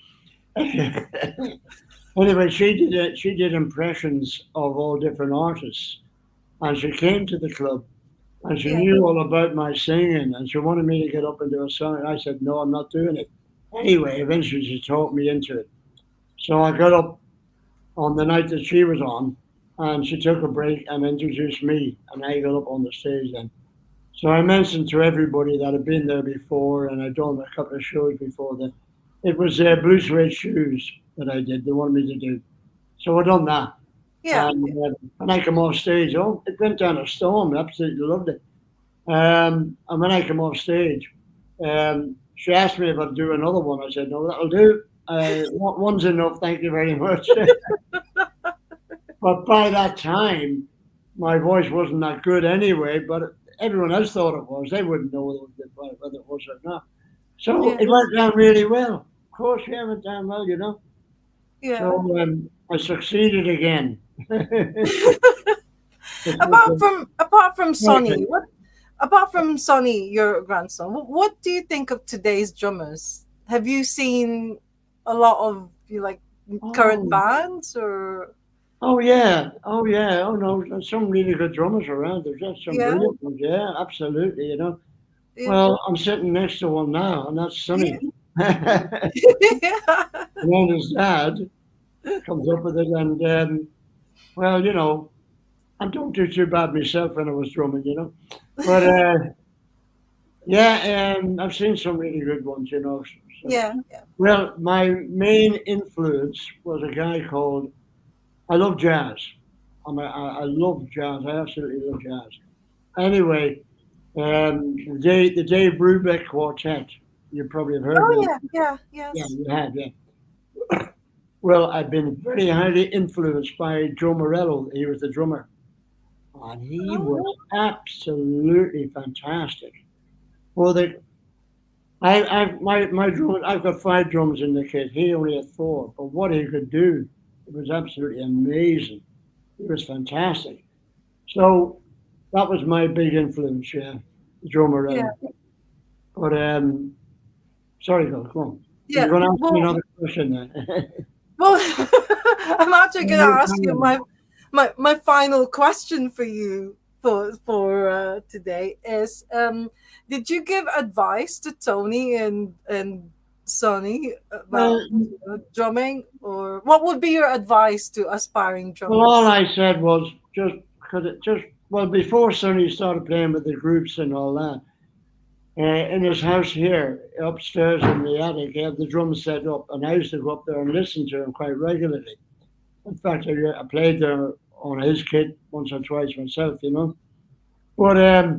[SPEAKER 2] Anyway, she did impressions of all different artists, and she came to the club, and she
[SPEAKER 1] yeah.
[SPEAKER 2] knew all about my singing, and she wanted me to get up and do a song. And I said, no, I'm not doing it. Anyway, eventually she talked me into it. So I got up on the night that she was on, and she took a break and introduced me, and I got up on the stage then. So I mentioned to everybody that I'd been there before and I'd done a couple of shows before that. It was Blue Suede Shoes that I did. They wanted me to do. So I done that.
[SPEAKER 1] Yeah.
[SPEAKER 2] And when I come off stage, oh, it went down a storm. I absolutely loved it. And when I come off stage, she asked me if I'd do another one. I said, no, that'll do. One's enough. Thank you very much. But by that time, my voice wasn't that good anyway, but everyone else thought it was. They wouldn't know whether it was or not. So
[SPEAKER 1] Yeah.
[SPEAKER 2] it went down really well. Of course, yeah, it went down well, you know. So
[SPEAKER 1] Yeah.
[SPEAKER 2] I succeeded again.
[SPEAKER 1] Apart from Sonny,
[SPEAKER 2] Okay.
[SPEAKER 1] what apart from Sonny, your grandson, what do you think of today's drummers? Have you seen a lot of like current
[SPEAKER 2] Oh,
[SPEAKER 1] bands or
[SPEAKER 2] oh yeah, oh yeah, oh no, there's some really good drummers around. There's just some
[SPEAKER 1] yeah,
[SPEAKER 2] brilliant ones. Yeah, absolutely. You know.
[SPEAKER 1] yeah,
[SPEAKER 2] Well, I'm sitting next to one now, and that's
[SPEAKER 1] yeah,
[SPEAKER 2] Sonny. And
[SPEAKER 1] yeah,
[SPEAKER 2] then his dad comes up with it, and well, you know, I don't do too bad myself when I was drumming, you know. But yeah, I've seen some really good ones, you know. So,
[SPEAKER 1] yeah, yeah.
[SPEAKER 2] well, my main influence was a guy called. I love jazz. I love jazz. I absolutely love jazz. Anyway, the Dave Brubeck Quartet. You probably have heard
[SPEAKER 1] Oh
[SPEAKER 2] them.
[SPEAKER 1] yeah, yeah,
[SPEAKER 2] Yeah,
[SPEAKER 1] yes.
[SPEAKER 2] you have. Yeah. Well, I've been very highly influenced by Joe Morello. He was the drummer, and he was
[SPEAKER 1] Oh,
[SPEAKER 2] absolutely fantastic. Well, my drum. I've got five drums in the kit. He only had four, but what he could do, it was absolutely amazing. He was fantastic. So that was my big influence. Yeah, Joe
[SPEAKER 1] yeah,
[SPEAKER 2] Morello. But sorry, Bill, come on. You're
[SPEAKER 1] yeah.
[SPEAKER 2] going to ask me
[SPEAKER 1] Well,
[SPEAKER 2] another question then.
[SPEAKER 1] well, I'm actually gonna
[SPEAKER 2] You're
[SPEAKER 1] ask you
[SPEAKER 2] fine.
[SPEAKER 1] my final question for you for today is did you give advice to Tony and Sonny
[SPEAKER 2] Well,
[SPEAKER 1] about drumming, or what would be your advice to aspiring
[SPEAKER 2] well, all
[SPEAKER 1] drummers?
[SPEAKER 2] I said was just because it just well before Sonny started playing with the groups and all that. In his house here, upstairs in the attic, he had the drums set up, and I used to go up there and listen to him quite regularly. In fact, I played there on his kit once or twice myself, you know. But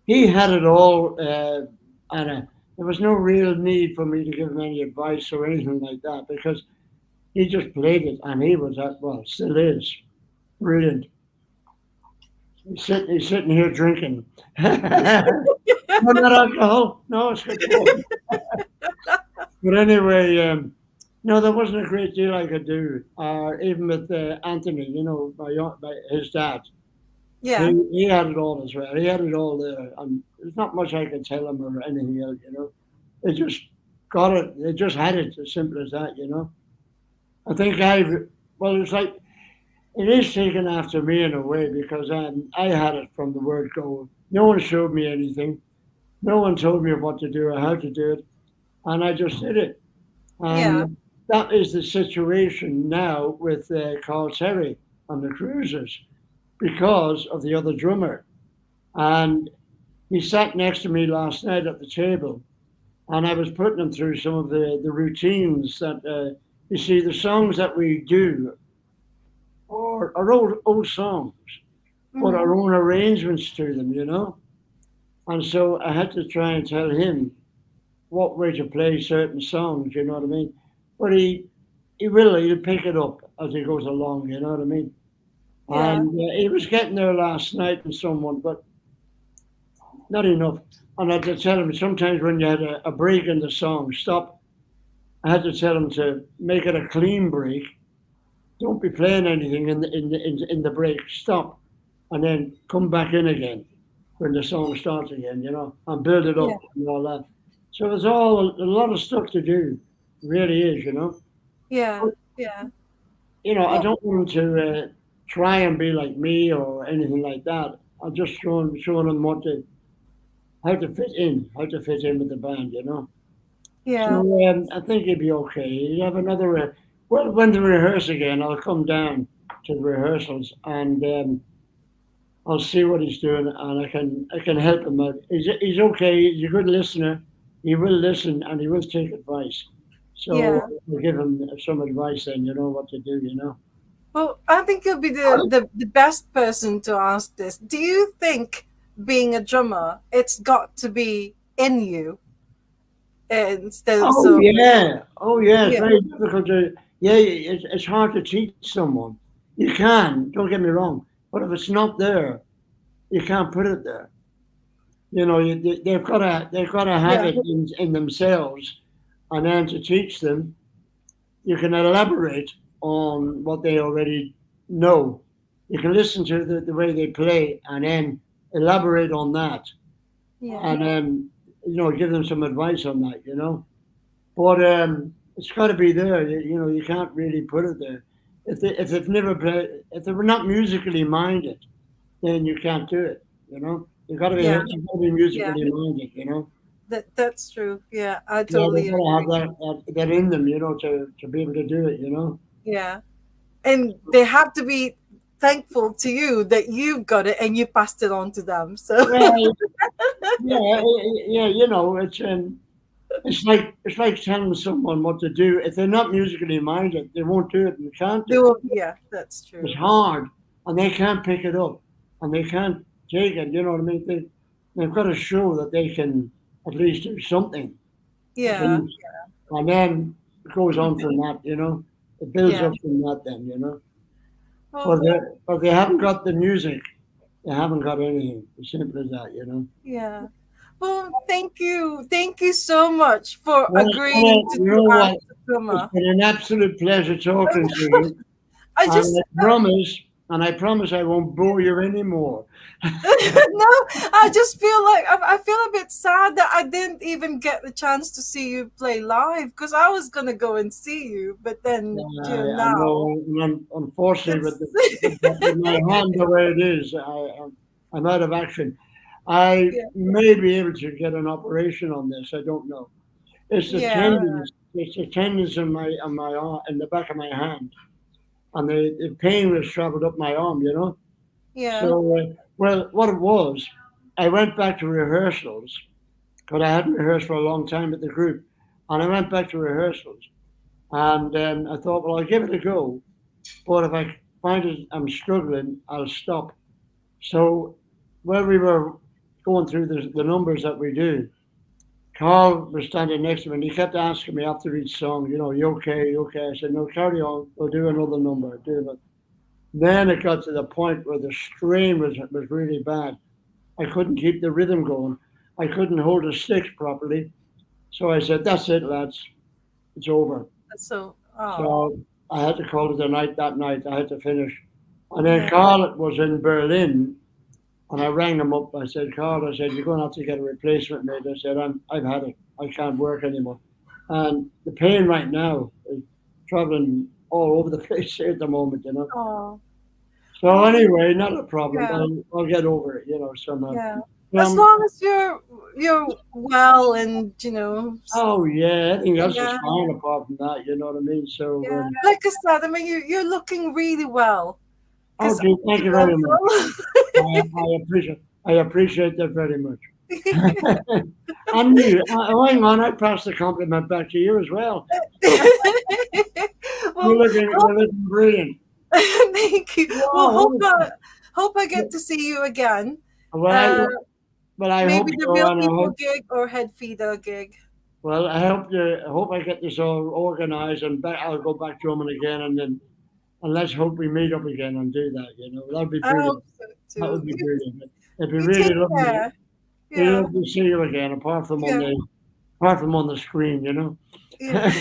[SPEAKER 2] he had it all, and there was no real need for me to give him any advice or anything like that because he just played it, and he was at well, still is brilliant. He's sitting here drinking. No, not alcohol. No, it's good coffee. But anyway, no, there wasn't a great deal I could do. Even with Anthony, you know, his dad,
[SPEAKER 1] Yeah,
[SPEAKER 2] he had it all as well. He had it all there, and there's not much I could tell him or anything else. You know, they just got it. They just had it as simple as that. You know, I think well, it's like it is taken after me in a way because I had it from the word go. No one showed me anything. No one told me what to do or how to do it, and I just did it.
[SPEAKER 1] yeah,
[SPEAKER 2] And that is the situation now with Carl Terry on the Cruisers because of the other drummer. And he sat next to me last night at the table, and I was putting him through some of the routines that, you see, the songs that we do are old songs, but
[SPEAKER 1] hmm,
[SPEAKER 2] our own arrangements to them, you know? And so I had to try and tell him what way to play certain songs, you know what I mean? But he'll pick it up as he goes along, you know what I mean?
[SPEAKER 1] yeah,
[SPEAKER 2] And he was getting there last night and someone, but not enough. And I had to tell him sometimes when you had a break in the song, stop. I had to tell him to make it a clean break. Don't be playing anything in the break. Stop, and then come back in again when the song starts again. You know, and build it
[SPEAKER 1] yeah,
[SPEAKER 2] up and all that. So there's all a lot of stuff to do. Really is, you know.
[SPEAKER 1] yeah, yeah.
[SPEAKER 2] You know, I
[SPEAKER 1] Well,
[SPEAKER 2] don't want him to try and be like me or anything like that. I'm just showing him how to fit in with the band, you know. So
[SPEAKER 1] yeah.
[SPEAKER 2] I think he'll be okay. He'll have another. Well, when they rehearse again, I'll come down to the rehearsals, and I'll see what he's doing, and I can help him out. He's okay. He's a good listener. He will listen and he will take advice. So
[SPEAKER 1] Yeah.
[SPEAKER 2] I'll give him some advice. Then you know what to do. You know.
[SPEAKER 1] Well, I think you'll be the best person to ask this. Do you think being a drummer, it's got to be in you instead of
[SPEAKER 2] Oh
[SPEAKER 1] so
[SPEAKER 2] yeah. Oh yeah. It's
[SPEAKER 1] yeah,
[SPEAKER 2] very difficult to. Yeah, it's hard to teach someone. You can. Don't get me wrong. But if it's not there, you can't put it there. You know, they've got to have
[SPEAKER 1] yeah,
[SPEAKER 2] it in themselves, and then to teach them, you can elaborate on what they already know. You can listen to the way they play, and then elaborate on that,
[SPEAKER 1] yeah,
[SPEAKER 2] and then give them some advice on that. But it's got to be there. You can't really put it there. If they've never played, if they were not musically minded, then you can't do it.
[SPEAKER 1] yeah,
[SPEAKER 2] You've got to be
[SPEAKER 1] yeah.
[SPEAKER 2] musically minded.
[SPEAKER 1] That's true. Yeah, I
[SPEAKER 2] Yeah, they've
[SPEAKER 1] totally
[SPEAKER 2] got to have
[SPEAKER 1] agree.
[SPEAKER 2] that in them, to be able to do it.
[SPEAKER 1] Yeah. And they have to be thankful to you that you got it and you passed it on to them. So
[SPEAKER 2] Well, yeah, yeah, it's like telling someone what to do. If they're not musically minded, they won't do it and can't
[SPEAKER 1] they
[SPEAKER 2] do it.
[SPEAKER 1] will, yeah, that's
[SPEAKER 2] It's
[SPEAKER 1] true.
[SPEAKER 2] hard, and they can't pick it up, and they can't take it. You know what I mean? They've got to show that they can at least do something, at
[SPEAKER 1] Yeah.
[SPEAKER 2] least, and then it goes on from that. It builds
[SPEAKER 1] Yeah.
[SPEAKER 2] up from that. Then. But
[SPEAKER 1] Well,
[SPEAKER 2] they haven't got the music. They haven't got anything. As simple as that.
[SPEAKER 1] yeah. Well, thank you. Thank you so much for
[SPEAKER 2] Well,
[SPEAKER 1] agreeing to
[SPEAKER 2] you
[SPEAKER 1] do
[SPEAKER 2] know
[SPEAKER 1] Ask
[SPEAKER 2] what?
[SPEAKER 1] the
[SPEAKER 2] It's
[SPEAKER 1] Drummer.
[SPEAKER 2] been an absolute pleasure talking to you,
[SPEAKER 1] I
[SPEAKER 2] and
[SPEAKER 1] just
[SPEAKER 2] I promise, I won't bore you anymore.
[SPEAKER 1] no, I just feel like I feel a bit sad that I didn't even get the chance to see you play live because I was gonna go and see you, but then
[SPEAKER 2] I
[SPEAKER 1] now
[SPEAKER 2] know, unfortunately,
[SPEAKER 1] it's
[SPEAKER 2] with my hand the way it is, I'm out of action. I
[SPEAKER 1] yeah,
[SPEAKER 2] may be able to get an operation on this. I don't know. It's the
[SPEAKER 1] yeah,
[SPEAKER 2] tendons. It's the tendons in my arm, in the back of my hand, and the pain has travelled up my arm.
[SPEAKER 1] yeah.
[SPEAKER 2] So, well, what it was, I went back to rehearsals because I hadn't rehearsed for a long time with the group, and I went back to rehearsals, and I thought, well, I'll give it a go, but if I find I'm struggling, I'll stop. So, while we were going through the numbers that we do, Karl was standing next to me, and he kept asking me after each song, you okay, you okay? I said, no, carry on, we'll do another number, do it. Then it got to the point where the strain was really bad. I couldn't keep the rhythm going. I couldn't hold the sticks properly. So I said, that's it, lads. It's over.
[SPEAKER 1] So oh
[SPEAKER 2] So I had to call it a night that night. I had to finish. And then
[SPEAKER 1] yeah,
[SPEAKER 2] Carl was in Berlin, and I rang him up. I said, Carl, I said, you're going to have to get a replacement made. I said, I've had it. I can't work anymore. And the pain right now is traveling all over the place at the moment.
[SPEAKER 1] oh
[SPEAKER 2] So
[SPEAKER 1] well
[SPEAKER 2] anyway, not a problem.
[SPEAKER 1] yeah,
[SPEAKER 2] I'll get over it, somehow.
[SPEAKER 1] yeah. As
[SPEAKER 2] Um,
[SPEAKER 1] long as you're well and
[SPEAKER 2] oh yeah, everything else is
[SPEAKER 1] yeah,
[SPEAKER 2] fine apart from that. You know what I mean? So,
[SPEAKER 1] yeah. Like I said, I mean you're looking really well because
[SPEAKER 2] okay, thank you very much. I appreciate that very much. And you, hang on, I pass the compliment back to you as well. You're
[SPEAKER 1] well,
[SPEAKER 2] looking, you're looking brilliant.
[SPEAKER 1] thank you. Well,
[SPEAKER 2] Wow.
[SPEAKER 1] hope I get to see you again.
[SPEAKER 2] Well,
[SPEAKER 1] Uh,
[SPEAKER 2] I hope
[SPEAKER 1] maybe the
[SPEAKER 2] so,
[SPEAKER 1] real
[SPEAKER 2] and I
[SPEAKER 1] people
[SPEAKER 2] hope.
[SPEAKER 1] gig or head feeder gig.
[SPEAKER 2] Well, I hope I get this all organised, and I'll go back drumming again, and let's hope we meet up again and do that. That'd be
[SPEAKER 1] I
[SPEAKER 2] brilliant.
[SPEAKER 1] hope so
[SPEAKER 2] That
[SPEAKER 1] too.
[SPEAKER 2] would be brilliant. It'd be
[SPEAKER 1] You take
[SPEAKER 2] really lovely.
[SPEAKER 1] care.
[SPEAKER 2] Really
[SPEAKER 1] Yeah,
[SPEAKER 2] lovely to see you again,
[SPEAKER 1] yeah,
[SPEAKER 2] apart from on the screen.
[SPEAKER 1] yeah.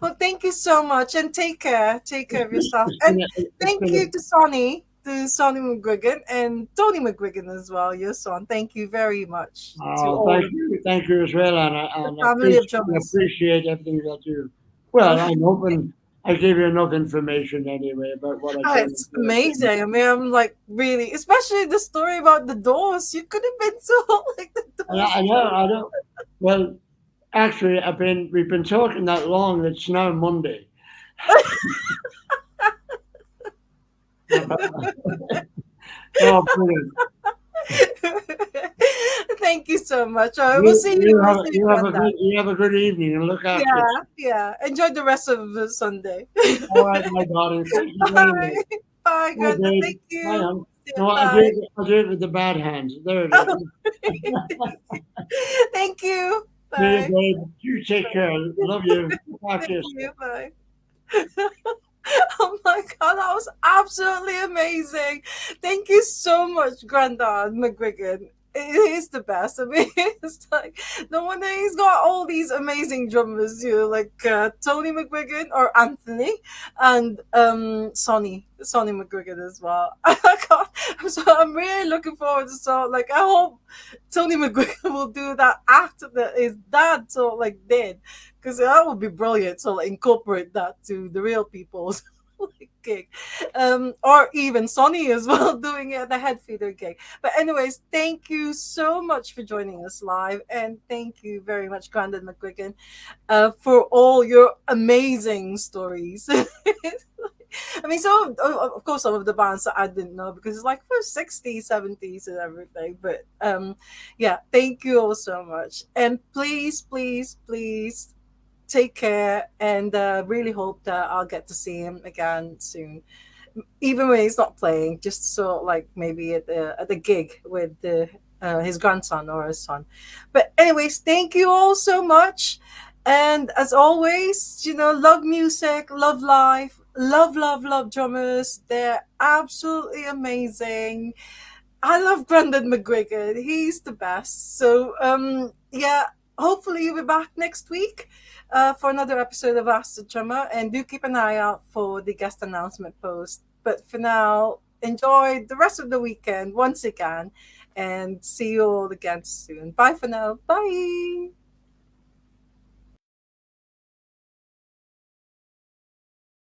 [SPEAKER 1] Well, thank you so much, and take care. Take care of yourself,
[SPEAKER 2] It's been
[SPEAKER 1] and
[SPEAKER 2] a, it's
[SPEAKER 1] thank
[SPEAKER 2] been
[SPEAKER 1] you to Sonny McGuigan, and Tony McGuigan as well. Your son. Thank you very much to all
[SPEAKER 2] thank you as well, and
[SPEAKER 1] the
[SPEAKER 2] I
[SPEAKER 1] family of
[SPEAKER 2] appreciate,
[SPEAKER 1] drummers.
[SPEAKER 2] appreciate everything that you. Well, I'm hoping I gave you enough information anyway about what I
[SPEAKER 1] Oh,
[SPEAKER 2] can and
[SPEAKER 1] it's
[SPEAKER 2] what I can.
[SPEAKER 1] amazing. I mean, I'm like really, especially the story about the doors. You could have been so like the
[SPEAKER 2] And
[SPEAKER 1] doors.
[SPEAKER 2] I know, I know. Well, actually, we've been talking that long. It's now Monday. Oh, brilliant.
[SPEAKER 1] Thank you so much. We'll see you. We'll see you, Grandad.
[SPEAKER 2] You have a good evening and look after
[SPEAKER 1] Yeah,
[SPEAKER 2] yourself.
[SPEAKER 1] yeah. Enjoy the rest of the Sunday.
[SPEAKER 2] All right, my darling. Thank you very
[SPEAKER 1] Bye.
[SPEAKER 2] much.
[SPEAKER 1] Bye,
[SPEAKER 2] Bye,
[SPEAKER 1] Grandad.
[SPEAKER 2] babe.
[SPEAKER 1] Thank
[SPEAKER 2] Bye,
[SPEAKER 1] you.
[SPEAKER 2] hon.
[SPEAKER 1] Yeah,
[SPEAKER 2] No,
[SPEAKER 1] bye.
[SPEAKER 2] I do it with the bad hands. There it
[SPEAKER 1] Oh,
[SPEAKER 2] is.
[SPEAKER 1] thank you.
[SPEAKER 2] See you,
[SPEAKER 1] Bye.
[SPEAKER 2] babe. You take care. Love you. Look after
[SPEAKER 1] Thank
[SPEAKER 2] yourself.
[SPEAKER 1] you. Bye. Oh my god, that was absolutely amazing. Thank you so much, Grandad McGuigan. He's the best. I mean, it's like no wonder he's got all these amazing drummers, like Tony McGuigan or Anthony and Sonny McGuigan as well. I'm really looking forward to like I hope Tony McGuigan will do that act that his dad did, because that would be brilliant. So like incorporate that to the real people's like gig, or even Sonny as well doing it at the head feeder gig. But anyways, thank you so much for joining us live, and thank you very much, Grandad McGuigan, for all your amazing stories. I mean, so of course, some of the bands that I didn't know because it's like for 60s, 70s, and everything. But yeah, thank you all so much, and please, please, please take care, and really hope that I'll get to see him again soon, even when he's not playing, just so like maybe at the gig with his grandson or his son. But anyways, thank you all so much, and as always, love music, love life, love drummers. They're absolutely amazing. I love Brendan McGuigan. He's the best. So yeah, hopefully you'll be back next week for another episode of Ask the Drummer, and do keep an eye out for the guest announcement post. But for now, enjoy the rest of the weekend once again, and see you all again soon. Bye for now. Bye.